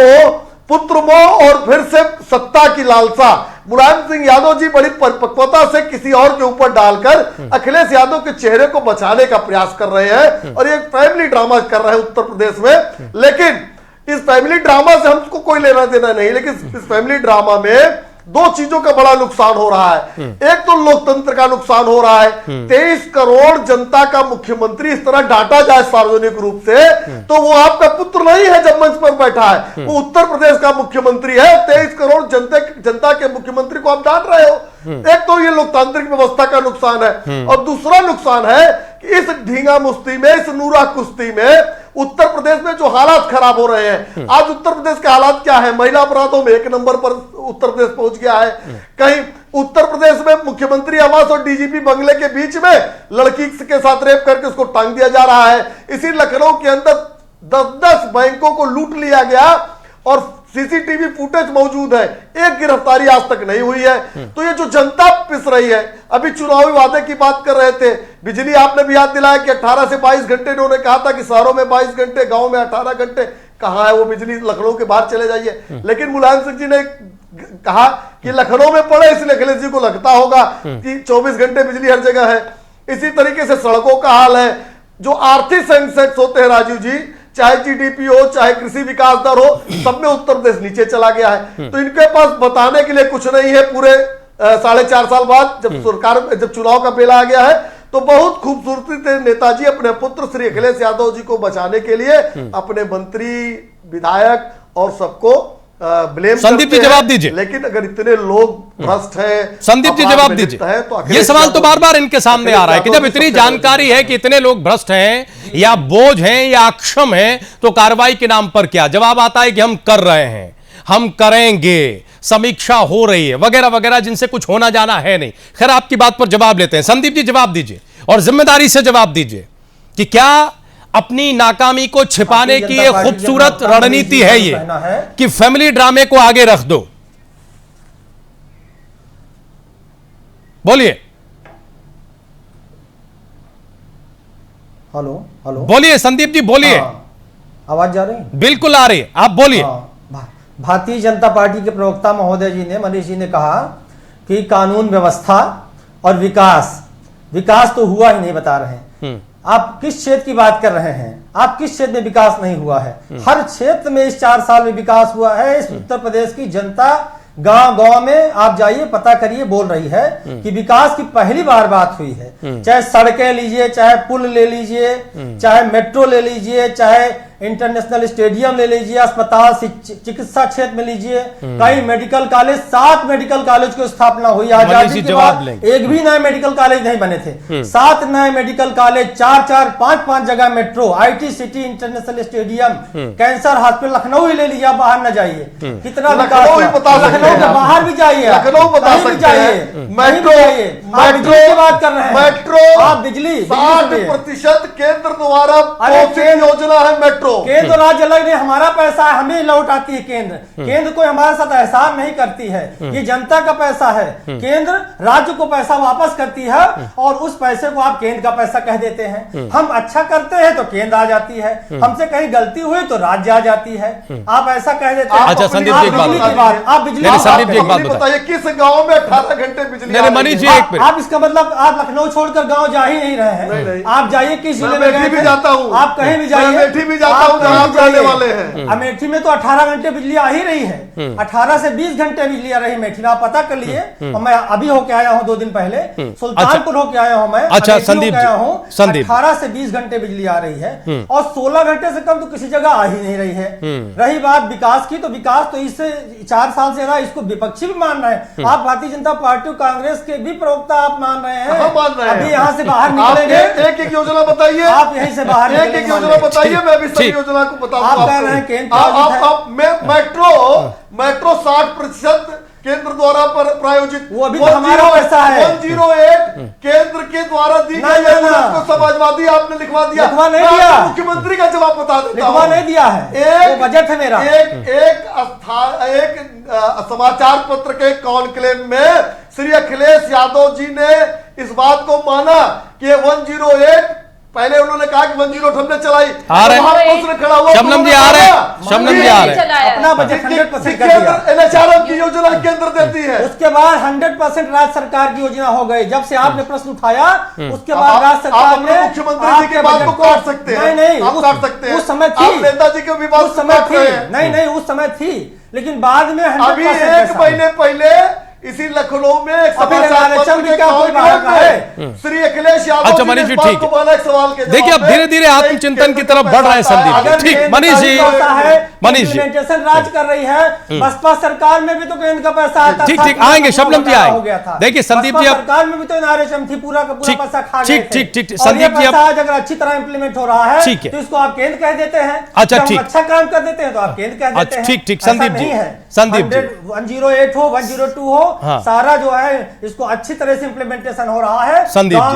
मोह और फिर से सत्ता की लालसा मुलायम सिंह यादव जी बड़ी परिपक्वता से किसी और के ऊपर डालकर अखिलेश यादव के चेहरे को बचाने का प्रयास कर रहे हैं, और ये फैमिली ड्रामा कर रहे हैं उत्तर प्रदेश में। लेकिन इस फैमिली ड्रामा से हमको कोई लेना देना नहीं, लेकिन इस फैमिली ड्रामा में 2 चीजों का बड़ा नुकसान हो रहा है। एक तो लोकतंत्र का नुकसान हो रहा है। 23 करोड़ जनता का मुख्यमंत्री इस तरह डांटा जाए सार्वजनिक रूप से, तो वो आपका पुत्र नहीं है जब मंच पर बैठा है, वो उत्तर प्रदेश का मुख्यमंत्री है। 23 करोड़ जनता के मुख्यमंत्री को आप डांट रहे हो। एक तो ये लोकतांत्रिक व्यवस्था का नुकसान है, और दूसरा नुकसान है कि इस ढींगा मुश्ती में, इस नूरा कुश्ती में उत्तर प्रदेश में जो हालात खराब हो रहे हैं। आज उत्तर प्रदेश के हालात क्या है? महिला अपराधों में 1 नंबर पर उत्तर प्रदेश पहुंच गया है। कहीं उत्तर प्रदेश में मुख्यमंत्री आवास और डीजीपी बंगले के बीच में लड़की के साथ रेप करके उसको टांग दिया जा रहा है। इसी लखनऊ के अंदर 10-10 बैंकों को लूट लिया गया और सीसीटीवी फुटेज मौजूद है, एक गिरफ्तारी आज तक नहीं हुई है। तो ये जो जनता पिस रही है, अभी चुनावी वादे की बात कर रहे थे, बिजली आपने भी याद दिलाया कि 18 से 22 घंटे इन्होंने कहा था कि शहरों में 22 घंटे, गांव में 18 घंटे। कहां है वो बिजली? लखनऊ के बाहर चले जाइए। लेकिन मुलायम सिंह जी ने कहा कि लखनऊ में पड़े, इसलिए अखिलेश जी को लगता होगा कि 24 घंटे बिजली हर जगह है। इसी तरीके से सड़कों का हाल है। जो आर्थिक सेंसेक्स होते हैं राजीव जी, चाहे जीडीपी हो, चाहे कृषि विकास दर हो, सब में उत्तर प्रदेश नीचे चला गया है। तो इनके पास बताने के लिए कुछ नहीं है। पूरे 4.5 साल बाद जब चुनाव का बेला आ गया है, तो बहुत खूबसूरती से नेताजी अपने पुत्र श्री अखिलेश यादव जी को बचाने के लिए अपने मंत्री, विधायक और सबको ब्लेम संदीप जी जवाब दीजिए। लेकिन अगर इतने लोग भ्रष्ट हैं, संदीप जी जवाब दीजिए। तो ये सवाल तो बार बार इनके सामने आ रहा है कि जब इतनी जानकारी है कि इतने लोग भ्रष्ट हैं या बोझ हैं या अक्षम हैं, तो कार्रवाई के नाम पर क्या जवाब आता है कि हम कर रहे हैं, हम करेंगे, समीक्षा हो रही है, वगैरह वगैरह, जिनसे कुछ होना जाना है नहीं। खैर, आपकी बात पर जवाब लेते हैं। संदीप जी जवाब दीजिए और जिम्मेदारी से जवाब दीजिए कि क्या अपनी नाकामी को छिपाने की एक खूबसूरत रणनीति है ये कि फैमिली ड्रामे को आगे रख दो? बोलिए। हेलो हेलो, बोलिए संदीप जी, बोलिए। आवाज जा रही है? बिल्कुल आ रही है, आप बोलिए। भारतीय जनता पार्टी के प्रवक्ता महोदय जी ने, मनीष जी ने कहा कि कानून व्यवस्था और विकास तो हुआ ही नहीं बता रहे हैं। आप किस क्षेत्र की बात कर रहे हैं? आप किस क्षेत्र में विकास नहीं हुआ है? हर क्षेत्र में इस 4 साल में विकास हुआ है। इस उत्तर प्रदेश की जनता गांव-गांव में आप जाइए, पता करिए, बोल रही है कि विकास की पहली बार बात हुई है। चाहे सड़कें लीजिए, चाहे पुल ले लीजिए, चाहे मेट्रो ले लीजिए, चाहे इंटरनेशनल स्टेडियम ले लीजिए, अस्पताल, चिकित्सा क्षेत्र में लीजिए, कई मेडिकल कॉलेज, 7 मेडिकल कॉलेज की स्थापना हुई। आजादी के बाद एक भी नए मेडिकल कॉलेज नहीं बने थे। 7 नए मेडिकल कॉलेज, 4-4, 5-5 जगह metro, IT city, international stadium, cancer hospital. Lucknow ही ले लीजिए, बाहर न जाइए, कितना विकास हुआ। लखनऊ के बाहर भी जाइए, लखनऊ बता सकते हैं। मेट्रो की बात कर रहे हैं, मेट्रो, आप बिजली 60% केंद्र द्वारा योजना है मेट्रो। मेट्रो। केंद्र और राज्य अलग नहीं, हमारा पैसा है, हमें लौट आती है केंद्र कोई हमारे साथ एहसान नहीं करती है, ये जनता का पैसा है। केंद्र राज्य को पैसा वापस करती है और उस पैसे को आप केंद्र का पैसा कह देते हैं। हम अच्छा करते हैं तो केंद्र आ जाती है, हमसे कहीं गलती हुई तो राज्य आ जाती है, आप ऐसा कह देते हैं। अच्छा संदीप जी एक बात आप बिजली संदीप जी एक बात बताइए, किस गांव में 18 घंटे बिजली? मनीष जी एक आप इसका मतलब आप लखनऊ छोड़कर गांव जा ही नहीं रहे हैं। आप जाइए किस जिले में अमेठी भी जाता हूँ, आप कहीं भी जाइए, अमेठी भी जाता हूँ जहाँ आप रहने वाले हैं। अमेठी में तो 18 घंटे बिजली आ ही रही है, 18 से 20 घंटे बिजली आ रही है अमेठी में, आप पता कर लिए। और मैं अभी होके आया हूँ 2 दिन पहले, सुल्तानपुर होके आया हूँ मैं। अच्छा संदीप जी, 18 से 20 घंटे बिजली आ रही है और 16 घंटे से कम तो किसी जगह आ ही नहीं रही है। रही बात विकास की, तो विकास तो इससे 4 साल से ज्यादा इसको विपक्षी भी मान रहे हैं। आप भारतीय जनता पार्टी और कांग्रेस के भी प्रवक्ता आप मान रहे हैं, अभी यहाँ से बाहर निकलेंगे। एक एक योजना बताइए, आप यहीं से बाहर एक एक योजना बताइए, मैं भी सभी योजना को बता दूं। आप कह रहे हैं केंद्र मेट्रो 60% केंद्र द्वारा प्रायोजित, वो अभी तो हमारा पैसा है। 108 केंद्र के द्वारा दी गई है, उसको समाजवादी आपने लिखवा दिया। लिखवा नहीं दिया, मुख्यमंत्री का जवाब बता देता हूं। लिखवा नहीं दिया है, वो बजट है मेरा। एक समाचार पत्र के कॉन्क्लेव में श्री अखिलेश यादव जी ने इस बात को माना कि 108, पहले उन्होंने कहा कि 108 हमने चलाई, प्रश्न खड़ा हुआ, शबनम जी आ रहे हैं, शबनम जी आ रहे हैं। अपना बजट 100% कर दिया, एनएचआरएम की योजना केंद्र देती है। उसके बाद 100% राज्य सरकार की योजना हो गई। जब से आपने प्रश्न उठाया उसके बाद राज्य सरकार ने मुख्यमंत्री जी की बात को काट सकते हैं, नहीं आप काट सकते हैं, उस समय थी, नेताजी के भी बात उस समय थी, नहीं उस समय थी, लेकिन बाद में अभी 1 महीने पहले इसी लखनऊ में एक समाचार पत्र के कॉन्क्लेव में श्री अखिलेश यादव अच्छा मनीष जी ठीक है, सवाल के देखिए अब धीरे धीरे आत्मचिंतन की तरफ बढ़ रहे हैं संदीप जी। ठीक मनीष जी, मनीष जी राज कर रही है, बसपा सरकार में भी तो केंद्र का पैसा आता था। ठीक आएंगे, शबनम जी आएंगे। देखिए संदीप जी सरकार में भी तो एनआरएचएम थी, पूरा का पूरा पैसा खा गए थे। ठीक संदीप जी, आज अगर अच्छी तरह इंप्लीमेंट हो रहा है तो इसको आप केंद्र कह देते हैं। अच्छा ठीक, अच्छा काम कर देते हैं तो आप केंद्र कह देते हैं। ठीक संदीप जी, संदीप जी 108 हो 102 हो, सारा जो है इसको अच्छी तरह से इंप्लीमेंटेशन हो रहा है।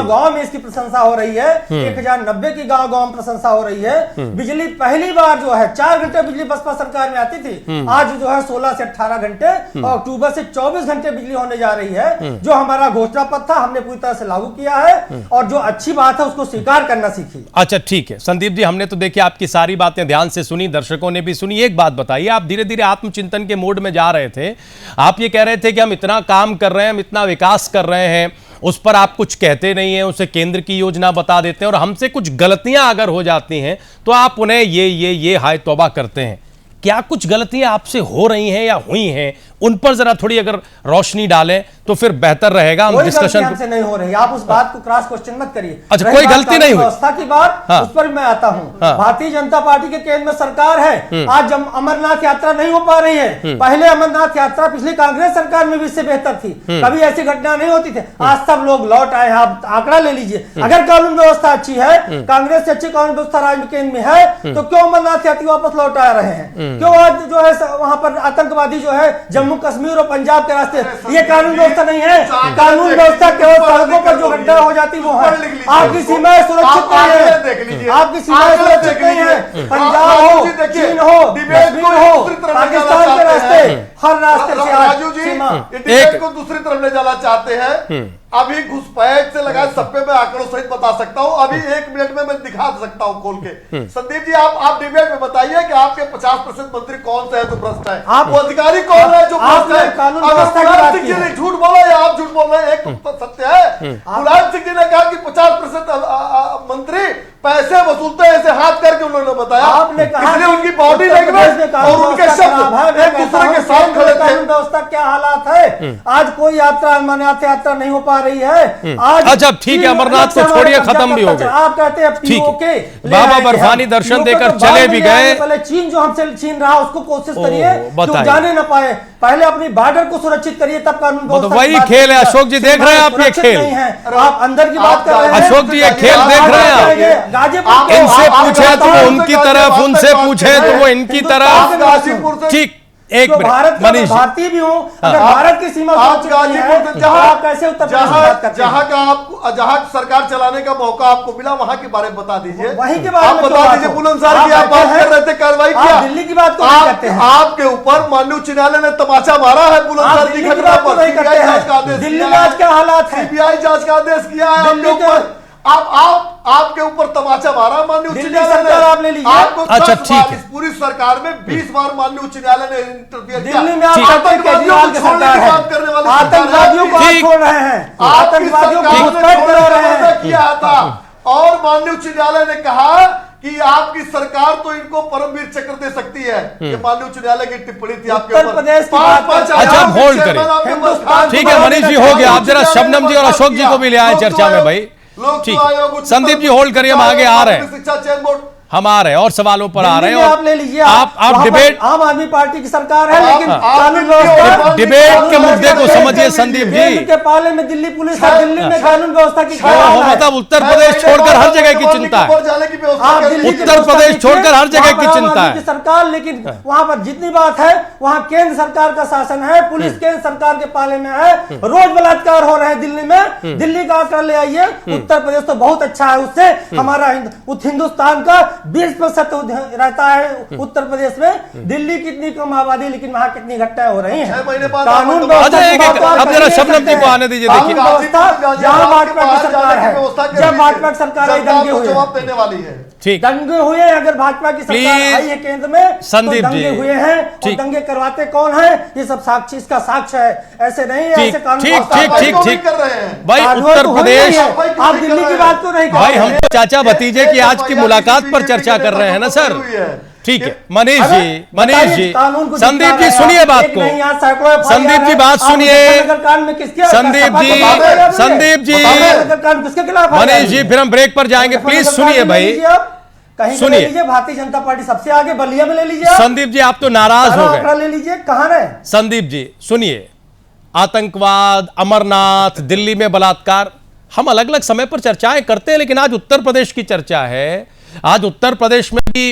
गांव में इसकी प्रशंसा हो रही है, 1090 की गांव में प्रशंसा हो रही है। बिजली पहली बार जो है 4 घंटे बिजली बसपा सरकार में आती थी, आज जो है 16 से 18 घंटे और अक्टूबर से 24 घंटे बिजली होने जा रही है। जो हमारा घोषणा पत्र था हमने पूरी तरह से लागू किया है और जो अच्छी बात है उसको स्वीकार करना सीखी। अच्छा ठीक है संदीप जी, हमने तो देखिए आपकी सारी बातें ध्यान से सुनी, दर्शकों ने भी सुनी। एक बात बताइए, आप धीरे धीरे आत्मचिंतन के मोड में जा रहे थे, आप ये कह रहे थे कि हम इतना काम कर रहे हैं, हम इतना विकास कर रहे हैं, उस पर आप कुछ कहते नहीं हैं, उसे केंद्र की योजना बता देते हैं और हमसे कुछ गलतियां अगर हो जाती हैं तो आप उन्हें ये हाय तौबा करते हैं। क्या कुछ गलतियां आपसे हो रही हैं या हुई हैं, उन पर जरा थोड़ी अगर रोशनी डालें तो फिर बेहतर रहेगा। हम डिस्कशन हमसे नहीं हो रही, आप उस बात को क्रॉस क्वेश्चन मत करिए। अच्छा कोई गलती नहीं हुई, व्यवस्था की बात उस पर मैं आता हूँ। भारतीय जनता पार्टी के केंद्र में सरकार है, आज जब अमरनाथ यात्रा नहीं हो पा रही है, पहले अमरनाथ यात्रा पिछली कांग्रेस सरकार में भी इससे बेहतर थी, कभी ऐसी घटना नहीं होती थी। आज सब लोग लौट आए हैं, आप आंकड़ा ले लीजिए। अगर कानून व्यवस्था अच्छी है, कांग्रेस से अच्छी कानून व्यवस्था राज्य केंद्र में है, तो क्यों अमरनाथ यात्री वापस लौट आ रहे हैं? क्यों आज जो है वहां पर आतंकवादी जो है जम्मू कश्मीर और पंजाब के रास्ते, ये कानून व्यवस्था नहीं है। कानून व्यवस्था केवल सड़कों पर जो घटना हो जाती वो है। आपकी सीमाएं सुरक्षित नहीं है, आपकी सीमाएं सुरक्षित नहीं है। पंजाब हो, चीन हो, कश्मीर हो, पाकिस्तान के रास्ते, हर रास्ते से राजू जी डिबेट को दूसरी तरफ ले जाना चाहते हैं। अभी घुसपैठ से लगा सब पे मैं आंकड़ों सहित बता सकता हूं, अभी 1 मिनट में मैं दिखा सकता हूं खोल के। संदीप जी आप डिबेट में बताइए कि आपके 50% मंत्री कौन से है जो भ्रष्ट है, आप वो अधिकारी कौन है जो भ्रष्ट है? कानून अगर व्यवस्था मुलायम सिंह जी ने झूठ बोला या आप झूठ बोल रहे हैं, एक तो सत्य है। मुलायम सिंह जी ने कहा कि 50% मंत्री पैसे वसूलते हैं, ऐसे हाथ करके उन्होंने बताया। आपने कहा इसलिए उनकी बॉडी लैंग्वेज और उनके शब्द एक दूसरे के साथ खड़े थे। कानून व्यवस्था क्या हालात है? आज कोई यात्रा अमरनाथ यात्रा नहीं हो पा रही है। आज अच्छा ठीक है, अमरनाथ को छोड़िए, खत्म भी हो गए। आप कहते हैं पीओके, बाबा बर्फानी दर्शन देकर चले भी गए। पहले चीन जो हमसे छीन रहा उसको कोशिश करिए जो जाने ना पाए, पहले अपनी बॉर्डर को सुरक्षित करिए तब कानून व्यवस्था। वही खेल है अशोक जी, देख रहे हैं आप ये खेल। आप अंदर की बात कर रहे हैं अशोक जी, ये खेल देख रहे हैं आप। इनसे पूछे तो वो उनकी तरफ, उनसे पूछे तो वो इनकी तरफ। ठीक एक तो मिनट, भारत का मनीष जी। भारतीय भी हूँ, अगर भारत की सीमा आप सुरक्षित नहीं है, गाजीपुर तो जहां आप कैसे उत्तर प्रदेश की बात करते हैं? जहां सरकार चलाने का मौका आपको मिला वहां के बारे में बता दीजिए। वहीं के बारे आप में बता क्यों दीजिए। बात हो? बुलंदशहर की आप बात बैठे कर रहे थे, कार्रवाई आप किया। दिल्ली की बात क्यों नहीं करते हैं? आपके ऊपर माननीय उच्च न्यायालय ने तमाचा मारा है आप बुलंदशहर की दिल्ली की घटना बात क्यों पर। नहीं करते हैं? दिल्ली में आज क्या हालात है? सीबीआई जांच का आदेश किया है आपके दिल्ली के- ऊपर। आपके ऊपर तमाचा मारा माननीय उच्च दिल्ली न्यायालय सरकार आप ले लीजिए। आपको अच्छा, 10 ठीक बार है। इस पूरी सरकार में 20 बार माननीय उच्च न्यायालय ने इंटरफियर किया। दिल्ली में आप आतंकवादियों को छोड़ने की बात करने वाली आतंकवादियों को आप ठीक। छोड़ रहे हैं, आपकी आतंकवादियों को सरकार ने घुसपैठ छोड़ने करा का रहे वादा हैं। किया था और माननीय उच्च न्यायालय ने कहा कि आपकी सरकार तो इनको परमवीर चक्र दे सकती है। ये माननीय उच्च न्यायालय की टिप्पणी थी आपके उत्तर ऊपर। प्रदेश की पांच- बात पांच करते हैं। अच्छा, आयाम आप होल्ड के करिए। चेयरमैन आपके हिंदुस्तान पास- ठीक है मनीष जी, हो गया। आप जरा शबनम जी और अशोक जी को भी ले आए चर्चा में भाई। ठीक, संदीप जी होल्ड करिए, हम आगे आ रहे हैं, शिक्षा चयन बोर्ड हम आ रहे हैं और सवालों पर आ रहे दिल्ली हैं। में और आप ले लीजिए। आप वहाँ पर डिबेट आम आदमी पार्टी की सरकार है, आप- लेकिन आप कानून दिल्ली व्यवस्था और डिबेट के कानून मुद्दे को व्यवस्था समझिए केंद्र संदीप जी। केंद्र के पाले में दिल्ली पुलिस है, दिल्ली में कानून व्यवस्था की क्या हाल है? मतलब उत्तर प्रदेश छोड़कर हर जगह की चिंता है। आप दिल्ली की उत्तर व्यवस्था प्रदेश देखिए, छोड़कर हर जगह वहाँ की पर आम चिंता आदमी है। की सरकार, लेकिन वहाँ पर जितनी बात है वहाँ केंद्र सरकार का शासन है, पुलिस केंद्र सरकार के पाले में है। रोज बलात्कार हो रहे हैं दिल्ली में। दिल्ली का आंकड़ा ले आइए। उत्तर प्रदेश तो बहुत अच्छा है, उससे हमारा हिंदुस्तान का 20% रहता है उत्तर प्रदेश में। दिल्ली कितनी कम आबादी, लेकिन वहाँ कितनी घटनाएं हो रही हैं। 6 महीने बाद कानून आप- व्यवस्था अच्छा, की एक- बात तो आप अब जरा कर ही नहीं शबनम जी सकते को हैं। आने दीजिए, कानून देखिए। व्यवस्था जहाँ भाजपा की सरकार है, जब भाजपा की सरकार आई, दंगे हुए जवाब देने वाली है। ठीक, दंगे हुए हैं। अगर भाजपा की सरकार Please, आई है केंद्र में, संदीप तो दंगे जी। हुए हैं। और ठीक। दंगे करवाते कौन है? ये सब साक्षी, इसका साक्ष्य है। ऐसे नहीं है, ठीक, ऐसे कानून ठीक, व्यवस्था ठीक, पर- ठीक, ठीक। कर रहे हैं भाई कार्रवाई उत्तर तो हो ही प्रदेश, रही है। आप दिल्ली की बात क्यों नहीं कर भाई रहे हम हैं? तो चाचा भतीजे की आज की मुलाकात पर चर्चा कर रहे हैं ना सर। ठीक है मनीष अरे, जी, मनीष बताइए, जी, कानून को संदीप जितना जी है, सुनिए आप बात एक को। नहीं, यहाँ सैकड़ों FIR संदीप जी है। बात आप सुनिए। मुजफ्फरनगर कांड में किसके संदीप सपा को जी, बता रहे हैं मुझे? संदीप जी। मुजफ्फरनगर कांड किसके खिलाफ है? मनीष जी फिर हम ब्रेक पर जाएंगे, प्लीज सुनिए भाई। कहीं सुनिए। ले लीजिए, भारतीय जनता पार्टी सबसे आगे, बलिया में ले लीजिए आप। संदीप जी आप तो नाराज सारा हो आंकड़ा गए। ले लीजिए, कहाँ रहे? संदीप जी सुनिए, आतंकवाद, अमरनाथ, दिल्ली में बलात्कार, हम अलग अलग समय पर चर्चाएं करते हैं, लेकिन आज उत्तर प्रदेश की चर्चा है। आज उत्तर प्रदेश में भी,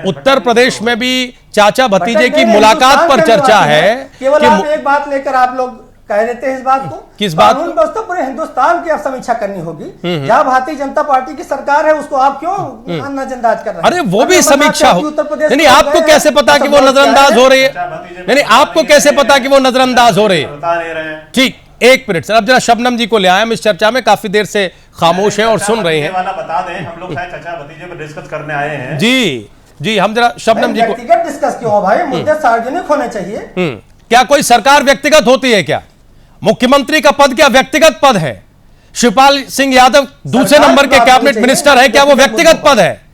उत्तर प्रदेश में भी चाचा भतीजे की मुलाकात पर चर्चा है केवल कि आप एक बात लेकर आप लोग कह देते हैं इस बात को। किस बात कानून को? व्यवस्था पूरे हिंदुस्तान की आप समीक्षा करनी होगी। जहां भारतीय जनता पार्टी की सरकार है, उसको आप क्यों नजरअंदाज कर रहे हैं? अरे वो भी अगर समीक्षा हो, उत्तर प्रदेश नहीं में आपको गए कैसे हैं, पता कि तो वो सब नजरअंदाज क्या हो है? रही है? नहीं आपको कैसे पता कि वो नजरअंदाज हो रही है? बता नहीं रहे हैं। ठीक, एक मिनट सर, अब जरा शबनम जी को ले आए। हम इस चर्चा में काफी देर से खामोश हैं और सुन रहे हैं। वाला बता दें, हम लोग शायद चाचा भतीजे पर डिस्कस करने आए हैं। जी जी, हम जरा शबनम जी को, व्यक्तिगत डिस्कस क्यों हो भाई? मुद्दे सार्वजनिक होने चाहिए। क्या कोई सरकार व्यक्तिगत होती है क्या? मुख्यमंत्री का पद क्या व्यक्तिगत पद है? शिवपाल सिंह यादव दूसरे सरकार नंबर की के बात कैबिनेट होनी मिनिस्टर है, क्या वो चाहिए, व्यक्तिगत पद है?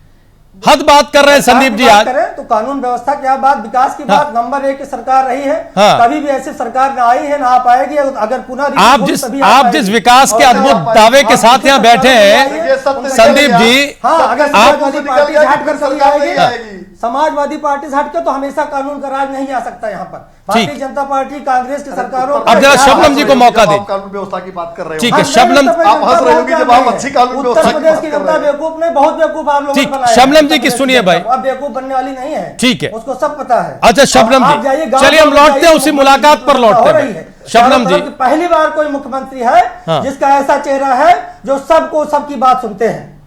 हद बात कर रहे हैं संदीप जी आज। करें तो कानून व्यवस्था की आप बात, विकास की बात, नंबर 1 की सरकार रही है। हाँ। कभी भी ऐसी सरकार ना आई है ना आ पाएगी। अगर पुनः आप जिस विकास के अद्भुत दावे के साथ यहाँ बैठे हैं संदीप जी, हाँ, अगर आप समाजवादी पार्टी से हटकर कभी आएगी, समाजवादी पार्टी से हटकर तो हमेशा कानून का राज नहीं आ सकता यहाँ पर। भारतीय जनता पार्टी, कांग्रेस की सरकारों अब जरा शबनम जी को मौका दे। कानून व्यवस्था की बात कर रहे हो। ठीक है शबनम, आप हंस रहे होंगे जब आप अच्छी कानून व्यवस्था उत्तर की प्रदेश बात की कर जनता रहे हैं। बेवकूफ नहीं, बहुत बेवकूफ आप लोगों ने ठीक, बनाया है। शबनम जी की उत्तर प्रदेश सुनिए भाई। जनता, अब बेवकूफ बनने वाली नहीं है। ठीक है। उसको सब पता है। अच्छा शबनम आप जी, जाइए गाँव चलिए हम गाँव लौटते हैं जाइए, उसी मुलाकात पर लौटते हो रही हैं। है। शबनम जी, पहली बार कोई मुख्यमंत्री है हाँ। जिसका ऐसा चेहरा है जो सबको सबकी बात सुनते हैं।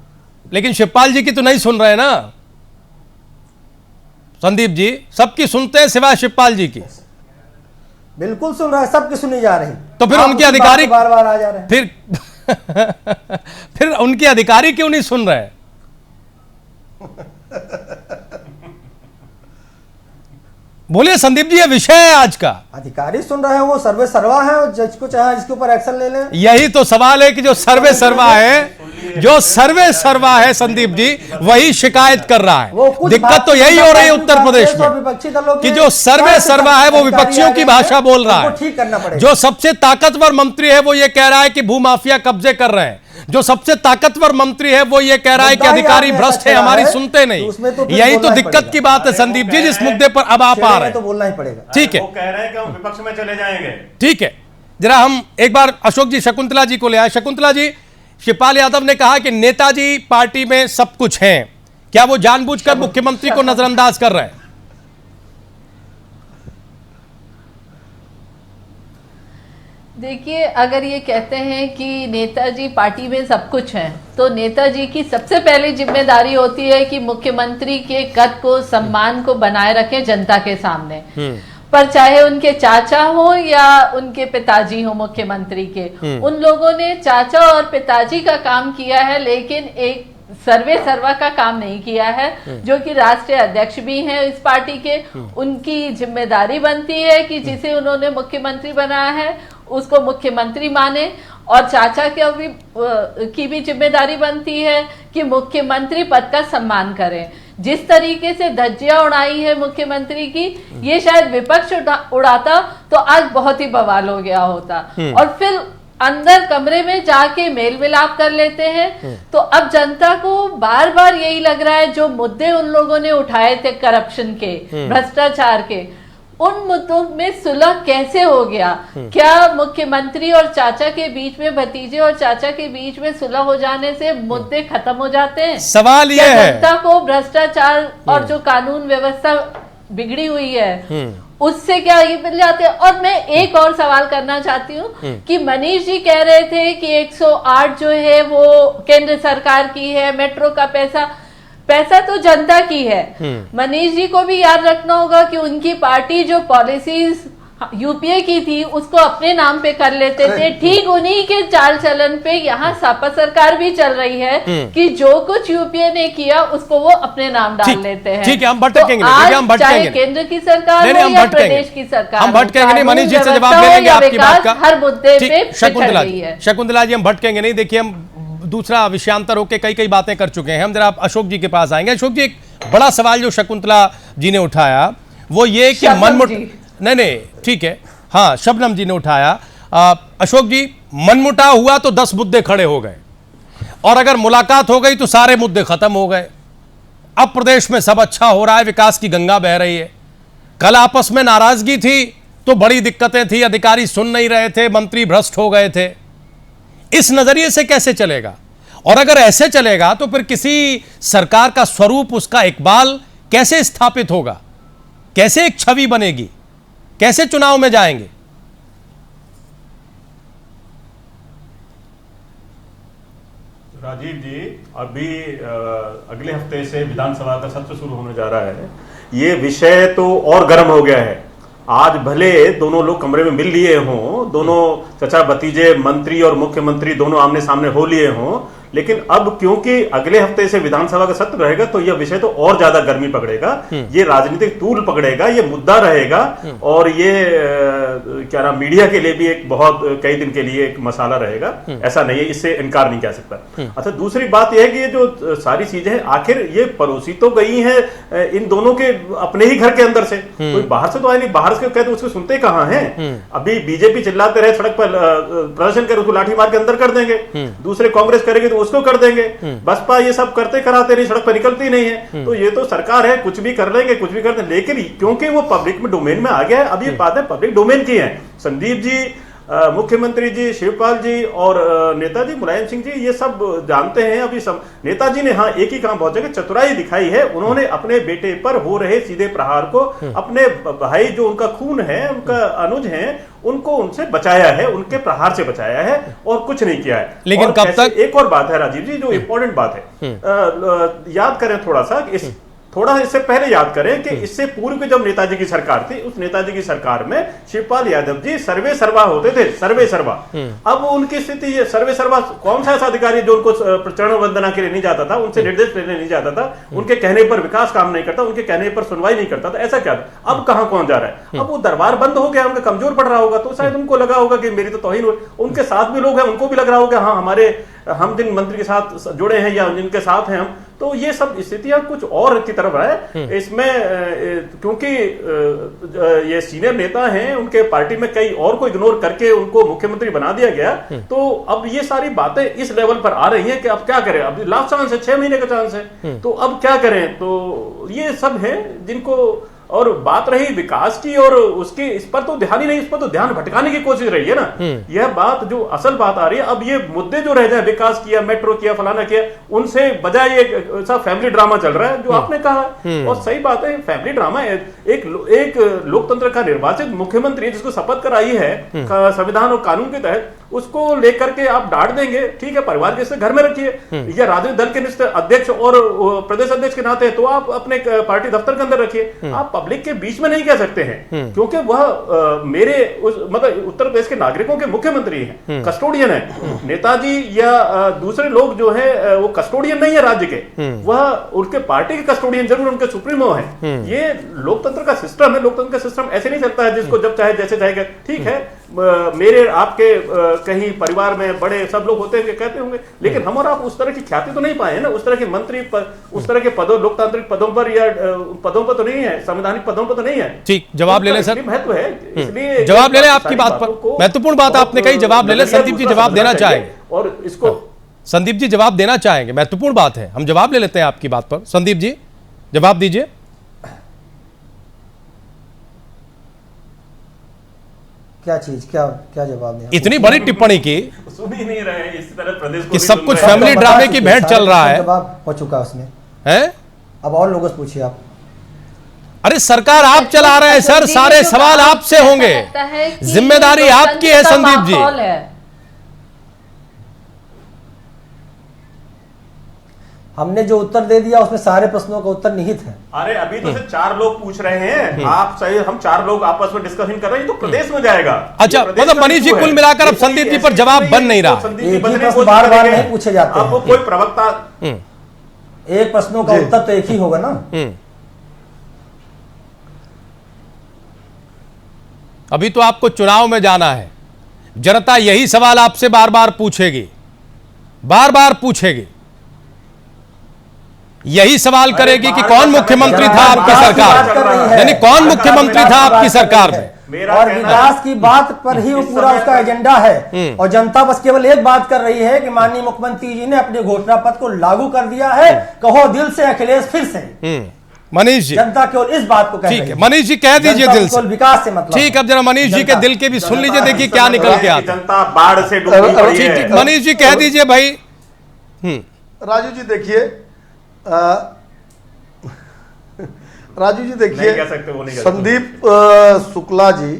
लेकिन शिवपाल जी की तो नहीं सुन रहे ना संदीप जी, सबकी सुनते हैं सिवाय शिवपाल जी की। बिल्कुल सुन रहा है, सबकी सुनी जा रही। तो फिर आप उनके उसी बात अधिकारी पे बार बार आ जा रहे हैं। फिर उनके अधिकारी क्यों नहीं सुन रहे? बोलिए संदीप जी, ये विषय है आज का। अधिकारी सुन रहे हैं, वो सर्वे सर्वा है, और जिसको चाहे जिसके ऊपर एक्शन ले लें। यही तो सवाल है कि जो सर्वे सर्वा है, जो सर्वे सर्वा है संदीप जी, वही शिकायत कर रहा वो है। कुछ दिक्कत तो यही हो रही है उत्तर प्रदेश कांग्रेस और में विपक्षी दलों कि के जो सर्वे सर्वा है वो विपक्षियों की भाषा बोल रहा उनको ठीक करना है। पड़ेगा। जो सबसे ताकतवर मंत्री है वो ये कह रहा है कि भूमाफिया कब्जे कर रहे हैं। जो सबसे ताकतवर मंत्री है वो ये कह रहा है कि मुद्दा ही अधिकारी आपने भ्रष्ट ऐसा है, छेड़ा हमारी है, सुनते तो उसमें तो नहीं। फिर यही तो बोलना ही दिक्कत पड़ेगा। की बात है संदीप जी, जिस मुद्दे पर अब आप आ रहे तो हैं। बोलना ही पड़ेगा। ठीक है, वो कह रहे हैं कि हम विपक्ष में चले जाएंगे। ठीक है, जरा हम एक बार अशोक जी शकुंतला जी को ले आए। शकुंतला जी, शिवपाल यादव ने कहा कि नेताजी पार्टी में सब कुछ है, क्या वो जानबूझकर मुख्यमंत्री को नजरअंदाज कर रहे हैं? देखिए, अगर ये कहते हैं कि नेताजी पार्टी में सब कुछ है, तो नेताजी की सबसे पहली जिम्मेदारी होती है कि मुख्यमंत्री के कद को, सम्मान को बनाए रखें जनता के सामने। पर चाहे उनके चाचा हो या उनके पिताजी हो मुख्यमंत्री के, उन लोगों ने चाचा और पिताजी का काम किया है, लेकिन एक सर्वे सर्वा का काम नहीं किया है, जो कि राष्ट्रीय अध्यक्ष भी हैं इस पार्टी के। उनकी जिम्मेदारी बनती है कि जिसे उन्होंने मुख्यमंत्री बनाया है उसको मुख्यमंत्री माने, और चाचा की भी जिम्मेदारी बनती है कि मुख्यमंत्री पद का सम्मान करें। जिस तरीके से धज्जियां उड़ाई है मुख्यमंत्री की, ये शायद विपक्ष उड़ाता तो आज बहुत ही बवाल हो गया होता। और फिर अंदर कमरे में जाके मेल मिलाप कर लेते हैं। तो अब जनता को बार बार यही लग रहा है, जो मुद्दे उन लोगों ने उठाए थे करप्शन के, भ्रष्टाचार के, उन मुद्दों में सुलह कैसे हो गया? क्या मुख्यमंत्री और चाचा के बीच में, भतीजे और चाचा के बीच में सुलह हो जाने से मुद्दे खत्म हो जाते हैं? सवाल ये है, जनता को भ्रष्टाचार और जो कानून व्यवस्था बिगड़ी हुई है उससे क्या ये मिल जाते हैं? और मैं एक और सवाल करना चाहती हूँ कि मनीष जी कह रहे थे कि 108 जो है वो केंद्र सरकार की है, मेट्रो का पैसा तो जनता की है। मनीष जी को भी याद रखना होगा कि उनकी पार्टी जो पॉलिसीज यूपीए की थी उसको अपने नाम पे कर लेते थे। ठीक उन्हीं के चाल चलन पे यहाँ सपा सरकार भी चल रही है कि जो कुछ यूपीए ने किया उसको वो अपने नाम डाल लेते हैं। ठीक है, हम भटकेंगे नहीं, चाहे केंद्र की सरकार हो या प्रदेश की सरकार, हम भटकेंगे नहीं। मनीष जी से जवाब ले लेंगे आपकी बात का हर मुद्दे पे। शकुंतला जी, हम भटकेंगे नहीं। देखिए, हम दूसरा विषयांतर होकर कई बातें कर चुके हैं। हम जरा अशोक जी के पास आएंगे। अशोक जी, एक बड़ा सवाल जो शकुंतला जी ने उठाया वो ये कि नहीं, ठीक है, हाँ, शबनम जी ने उठाया। अशोक जी, मनमुटाव हुआ तो 10 मुद्दे खड़े हो गए, और अगर मुलाकात हो गई तो सारे मुद्दे खत्म हो गए। अब प्रदेश में सब अच्छा हो रहा है, विकास की गंगा बह रही है। कल आपस में नाराजगी थी तो बड़ी दिक्कतें थी, अधिकारी सुन नहीं रहे थे, मंत्री भ्रष्ट हो गए थे। इस नजरिए से कैसे चलेगा? और अगर ऐसे चलेगा तो फिर किसी सरकार का स्वरूप, उसका इकबाल कैसे स्थापित होगा? कैसे एक छवि बनेगी? कैसे चुनाव में जाएंगे? राजीव जी, अभी अगले हफ्ते से विधानसभा का सत्र शुरू होने जा रहा है। ये विषय तो और गर्म हो गया है। आज भले दोनों लोग कमरे में मिल लिए हों, दोनों चचा भतीजे मंत्री और मुख्यमंत्री दोनों आमने सामने हो लिए हों, लेकिन अब क्योंकि अगले हफ्ते से विधानसभा का सत्र रहेगा तो यह विषय तो और ज्यादा गर्मी पकड़ेगा, ये राजनीतिक तूल पकड़ेगा, ये मुद्दा रहेगा, और ये क्या नाम, मीडिया के लिए भी एक बहुत कई दिन के लिए एक मसाला रहेगा। ऐसा नहीं है, इससे इनकार नहीं कह सकता। अच्छा, दूसरी बात यह है कि ये जो सारी चीजें हैं आखिर ये परोसी तो गई हैं इन दोनों के अपने ही घर के अंदर से, कोई बाहर से तो आए नहीं। बाहर से कहते उसको सुनते कहां हैं? अभी बीजेपी चिल्लाते रहे, सड़क पर प्रदर्शन कर, उसको लाठी मार के अंदर कर देंगे। दूसरे कांग्रेस करेगी तो उसको कर देंगे। बसपा ये सब करते कराते नहीं, सड़क पर निकलती नहीं है। तो ये तो सरकार है, कुछ भी कर लेंगे, कुछ भी कर देंगे। लेकिन क्योंकि वो पब्लिक में डोमेन में आ गया है, अब ये बातें पब्लिक डोमेन की हैं। संदीप जी, मुख्यमंत्री जी, शिवपाल जी और नेताजी मुलायम सिंह जी ये सब जानते हैं। अभी सब नेताजी ने हाँ एक ही काम बहुत जगह चतुराई दिखाई है। उन्होंने अपने बेटे पर हो रहे सीधे प्रहार को, अपने भाई जो उनका खून है, उनका अनुज है, उनको उनसे बचाया है, उनके प्रहार से बचाया है, और कुछ नहीं किया है। लेकिन कब तक? एक और बात है राजीव जी, जो इंपॉर्टेंट बात है, याद करें थोड़ा सा, थोड़ा इससे पहले याद करें कि इससे पूर्व की जब नेताजी की सरकार थी, उस नेताजी की सरकार में शिवपाल यादव जी सर्वे सर्वा होते थे, सर्वे सर्वा। अब उनकी स्थिति ये, सर्वे सर्वा कौन सा ऐसा अधिकारी जो उनको चरण वंदना के लिए नहीं जाता था, उनसे निर्देश लेने नहीं जाता था, उनके कहने पर विकास काम नहीं करता, उनके कहने पर सुनवाई नहीं करता था, ऐसा क्या था? अब कहां कौन जा रहा है? अब वो दरबार बंद हो गया, उनका कमजोर पड़ रहा होगा, तो शायद उनको लगा होगा कि मेरी तो तौहीन हो। उनके साथ भी लोग हैं, उनको भी लग रहा होगा हाँ हमारे, हम जिन मंत्री के साथ जुड़े हैं या जिनके साथ हैं हम, तो ये सब स्थितियां कुछ और की तरफ है। इसमें क्योंकि ये सीनियर नेता हैं, उनके पार्टी में कई और को इग्नोर करके उनको मुख्यमंत्री बना दिया गया, तो अब ये सारी बातें इस लेवल पर आ रही हैं कि अब क्या करें? अब लास्ट चांस है, 6 महीने का चांस है, तो अब क्या करें? तो ये सब है जिनको और बात रही विकास की और उसकी, इस पर तो ध्यान ही नहीं, इस पर तो ध्यान भटकाने की कोशिश रही है ना। यह बात जो असल बात आ रही है, अब ये मुद्दे जो रह जाए, विकास किया, मेट्रो किया, फलाना किया, उनसे बजाय एक ऐसा फैमिली ड्रामा चल रहा है जो आपने कहा। और सही बात है, फैमिली ड्रामा एक लोकतंत्र का निर्वाचित मुख्यमंत्री जिसको शपथ कराई है संविधान और कानून के तहत, उसको लेकर के आप डांट देंगे, ठीक है, परिवार के घर में रखिए, या राजनीतिक दल के अध्यक्ष और प्रदेश अध्यक्ष के नाते तो आप अपने पार्टी दफ्तर के अंदर रखिए। आप पब्लिक के बीच में नहीं कह सकते हैं, क्योंकि वह मेरे मतलब उत्तर प्रदेश के नागरिकों के मुख्यमंत्री हैं, कस्टोडियन है। नेताजी या दूसरे लोग जो है वो कस्टोडियन नहीं है राज्य के, वह उनके पार्टी के कस्टोडियन जरूर, उनके सुप्रीमो है। ये लोकतंत्र का सिस्टम है। लोकतंत्र का सिस्टम ऐसे नहीं चलता है जिसको जब चाहे जैसे चाहेगा। ठीक है, मेरे आपके कहीं परिवार में बड़े सब लोग होते हैं, कहते होंगे, लेकिन हम और आप उस तरह की ख्याति तो नहीं पाए हैं ना, उस तरह के मंत्री उस तरह के पदों, लोकतांत्रिक पदों पर या पदों पर तो नहीं है, संवैधानिक पदों पर तो नहीं है। ठीक, जवाब ले लें सर, महत्व है, इसलिए जवाब ले लें आपकी बात पर, महत्वपूर्ण बात आपने कही, जवाब ले लें। संदीप जी जवाब देना चाहेंगे और इसको, संदीप जी जवाब देना चाहेंगे, महत्वपूर्ण बात है, हम जवाब ले लेते हैं आपकी बात पर। संदीप जी जवाब दीजिए। क्या चीज, क्या जवाब दें? इतनी बड़ी टिप्पणी की, सुन ही नहीं रहे इस तरह प्रदेश कि सब कुछ फैमिली ड्रामे की भेंट चल रहा है। जवाब हो चुका उसमें है, अब और लोगों से पूछिए आप। अरे सरकार आप चला रहे हैं सर, सारे सवाल आपसे होंगे, जिम्मेदारी आपकी है संदीप जी। हमने जो उत्तर दे दिया उसमें सारे प्रश्नों का उत्तर निहित है। अरे अभी तो सिर्फ 4 लोग पूछ रहे हैं, आप सही, हम 4 लोग आपस में डिस्कशन कर रहे हैं, तो प्रदेश में जाएगा। अच्छा, मतलब मनीष जी कुल मिलाकर अब संदीप जी पर जवाब बन नहीं रहा। बार बार नहीं पूछे जाते आपको कोई प्रवक्ता, एक प्रश्नों का उत्तर तो एक ही होगा ना। अभी तो आपको चुनाव में जाना है, जनता यही सवाल आपसे बार बार पूछेगी, बार बार पूछेगी, यही सवाल करेगी कि कौन मुख्यमंत्री था आपकी सरकार में, यानी कौन मुख्यमंत्री था आपकी सरकार में। और विकास की बात पर ही वो पूरा उसका एजेंडा है, और जनता बस केवल एक बात कर रही है कि माननीय मुख्यमंत्री जी ने अपने घोषणा पत्र को लागू कर दिया है, कहो दिल से अखिलेश फिर से। मनीष जी, जनता केवल इस बात को कह रही है। मनीष जी कह दीजिए दिल से, विकास से मतलब। ठीक, अब जरा मनीष जी के दिल के भी सुन लीजिए, देखिए क्या निकल के आता। जनता बाढ़ से डूबी पड़ी है। ठीक, मनीष जी कह दीजिए भाई। राजू जी देखिए, राजू जी देखिए, संदीप शुक्ला जी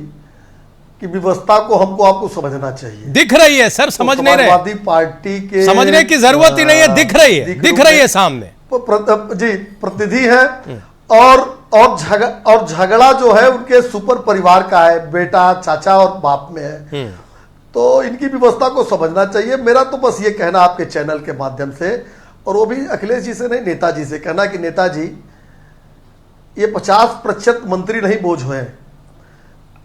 की व्यवस्था को हमको आपको समझना चाहिए। दिख रही है सर, समझ नहीं रहे, समाजवादी पार्टी के समझने की जरूरत ही नहीं है, दिख रही है, दिख रही है सामने जी, प्रतिनिधि है। और झगड़ा जो है उनके सुपर परिवार का है, बेटा, चाचा और बाप में है, तो इनकी व्यवस्था को समझना चाहिए। मेरा तो बस ये कहना आपके चैनल के माध्यम से, और वो भी अखिलेश जी से नहीं, नेताजी से कहना कि नेताजी, ये 50% मंत्री नहीं बोझ हैं,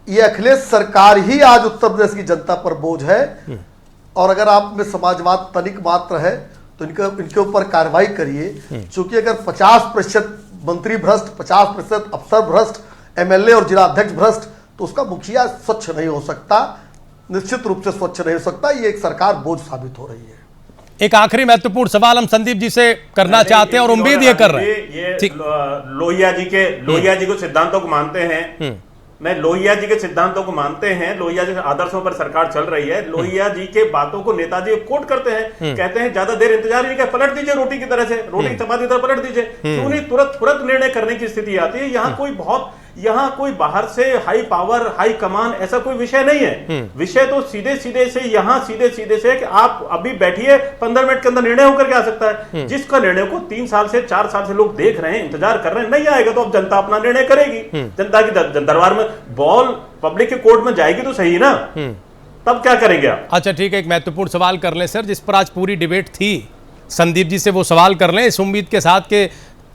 ये अखिलेश सरकार ही आज उत्तर प्रदेश की जनता पर बोझ है। और अगर आप में समाजवाद तनिक मात्र है तो इनके ऊपर कार्रवाई करिए, क्योंकि अगर 50% मंत्री भ्रष्ट, 50% अफसर भ्रष्ट, एमएलए और जिला अध्यक्ष भ्रष्ट, तो उसका मुखिया स्वच्छ नहीं हो सकता, निश्चित रूप से स्वच्छ नहीं हो सकता। ये एक सरकार बोझ साबित हो रही है। एक आखिरी महत्वपूर्ण सवाल हम संदीप जी से करना चाहते हैं और उम्मीद ये कर रहे हैं। ठीक, लोहिया जी को सिद्धांतों को मानते हैं, मैं लोहिया जी के सिद्धांतों को मानते हैं, लोहिया जी के आदर्शों पर सरकार चल रही है। लोहिया जी के बातों को नेताजी कोट करते हैं, कहते हैं ज्यादा देर इंतजार नहीं कर, पलट दीजिए रोटी की तरह से, रोटी की चपाती की तरह पलट दीजिए। क्यों नहीं तुरंत निर्णय करने की स्थिति आती है। यहाँ कोई बाहर से हाई पावर, हाई कमान, ऐसा कोई विषय नहीं है। विषय तो सीधे से यहाँ सीधे से कि आप अभी बैठिए, 15 मिनट के अंदर निर्णय होकर के आ सकता है। जिसका निर्णय को 3 साल से 4 साल से लोग देख रहे हैं, इंतजार कर रहे हैं, नहीं आएगा तो अब जनता अपना निर्णय करेगी। जनता की दरबार में बॉल पब्लिक के कोर्ट में जाएगी तो सही ना, तब क्या करेंगे आप? अच्छा ठीक है, एक महत्वपूर्ण सवाल कर लें सर, जिस पर आज पूरी डिबेट थी, संदीप जी से वो सवाल कर लें, इस उम्मीद के साथ के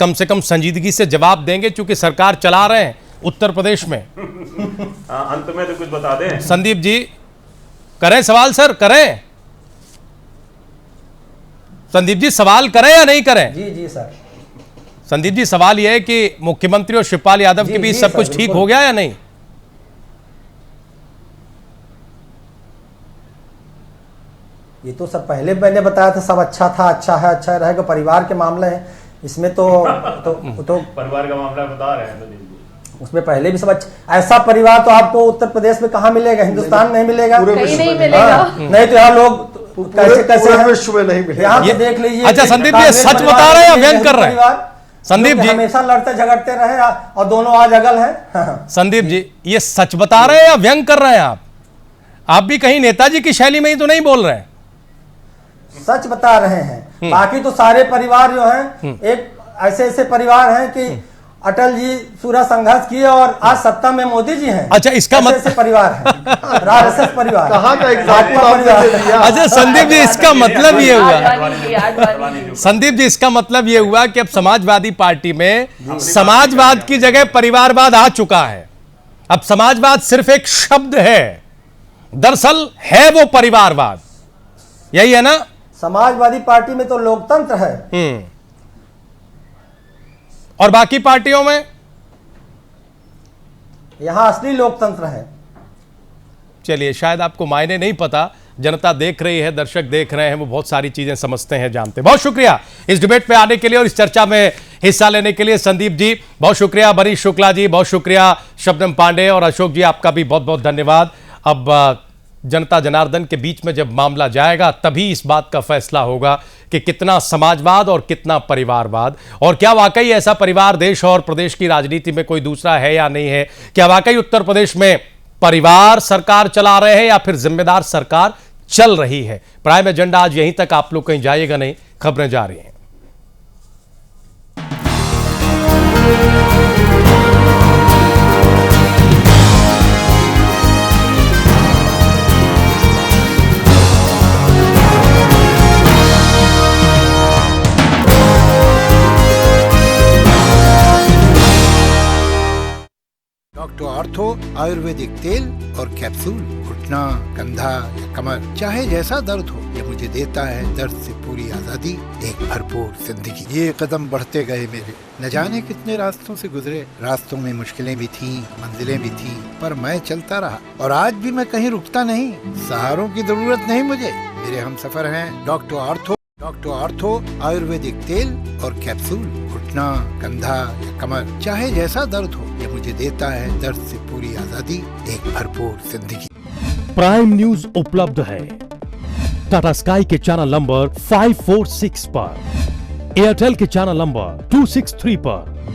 कम से कम संजीदगी से जवाब देंगे, चूंकि सरकार चला रहे हैं उत्तर प्रदेश में। अंत में तो कुछ बता दें संदीप जी, करें सवाल सर, करें संदीप जी, सवाल करें या नहीं करें? जी सर। संदीप जी, सवाल यह है कि मुख्यमंत्री और शिवपाल यादव के बीच सब कुछ ठीक हो गया या नहीं? ये तो सर पहले मैंने बताया था, सब अच्छा था, अच्छा है, अच्छा रहेगा। परिवार के मामले हैं इसमें तो परिवार का मामला बता रहे हैं। उसमें पहले भी सब ऐसा परिवार तो आपको उत्तर प्रदेश में कहाँ मिलेगा, हिंदुस्तान नहीं मिलेगा, कहीं नहीं मिलेगा। नहीं तो यहाँ लोग कैसे कैसे पूरे हैं? विश्व में नहीं मिलेगा। यहाँ तो देख लीजिए। अच्छा, संदीप जी, सच बता रहे हैं या व्यंग कर रहे हैं? संदीप जी, हमेशा लड़ते झगड़ते रहे और दोनों आज अगल हैं। संदीप जी, ये सच बता रहे हैं या व्यंग कर रहे हैं? आप भी कहीं नेताजी की शैली में ही तो नहीं बोल रहे हैं? सच बता रहे हैं। बाकी तो सारे परिवार जो हैं, एक ऐसे ऐसे परिवार हैं कि अटल जी पूरा संघर्ष किए और आज सत्ता में मोदी जी हैं। अच्छा, इसका ऐसे परिवार है, आरएसएस परिवार, कहाँ का एग्जाम्पल भाजपा आपने दे परिवार। दिया? अच्छा संदीप जी, इसका मतलब ये हुआ, आडवाणी संदीप जी, इसका मतलब ये हुआ कि अब समाजवादी पार्टी में समाजवाद की जगह परिवारवाद आ चुका है। अब समाजवाद सिर्फ एक शब्द है, दरअसल है वो परिवारवाद। यही है ना? समाजवादी पार्टी में तो लोकतंत्र है। और बाकी पार्टियों में यहाँ असली लोकतंत्र है। चलिए, शायद आपको मायने नहीं पता, जनता देख रही है, दर्शक देख रहे हैं, वो बहुत सारी चीजें समझते हैं, जानते हैं। बहुत शुक्रिया इस डिबेट पे आने के लिए और इस चर्चा में हिस्सा लेने के लिए संदीप जी, बहुत शुक्रिया। मनीष शुक्ला जी, बहुत शुक्रिया। शबनम पांडे और अशोक जी, आपका भी बहुत बहुत धन्यवाद। अब जनता जनार्दन के बीच में जब मामला जाएगा तभी इस बात का फैसला होगा कि कितना समाजवाद और कितना परिवारवाद, और क्या वाकई ऐसा परिवार देश और प्रदेश की राजनीति में कोई दूसरा है या नहीं है। क्या वाकई उत्तर प्रदेश में परिवार सरकार चला रहे हैं या फिर जिम्मेदार सरकार चल रही है। प्राइम एजेंडा आज यहीं तक, आप लोग कहीं जाइएगा नहीं, खबरें जा रही हैं। डॉक्टर आर्थो आयुर्वेदिक तेल और कैप्सूल, घुटना, कंधा या कमर, चाहे जैसा दर्द हो, ये मुझे देता है दर्द से पूरी आजादी, एक भरपूर जिंदगी। ये कदम बढ़ते गए मेरे, न जाने कितने रास्तों से गुजरे, रास्तों में मुश्किलें भी थीं, मंजिलें भी थीं, पर मैं चलता रहा और आज भी मैं कहीं रुकता नहीं। सहारों की जरूरत नहीं मुझे, मेरे हम सफर हैं doctor ortho. Doctor ortho Ayurvedic तेल और कैप्सूल, घुटना, कंधा या कमर, चाहे जैसा दर्द हो, ये मुझे देता है दर्द से पूरी आजादी, एक भरपूर जिंदगी। प्राइम न्यूज उपलब्ध है टाटा स्काई के चैनल नंबर 546 पर, एयरटेल के चैनल नंबर 263 पर,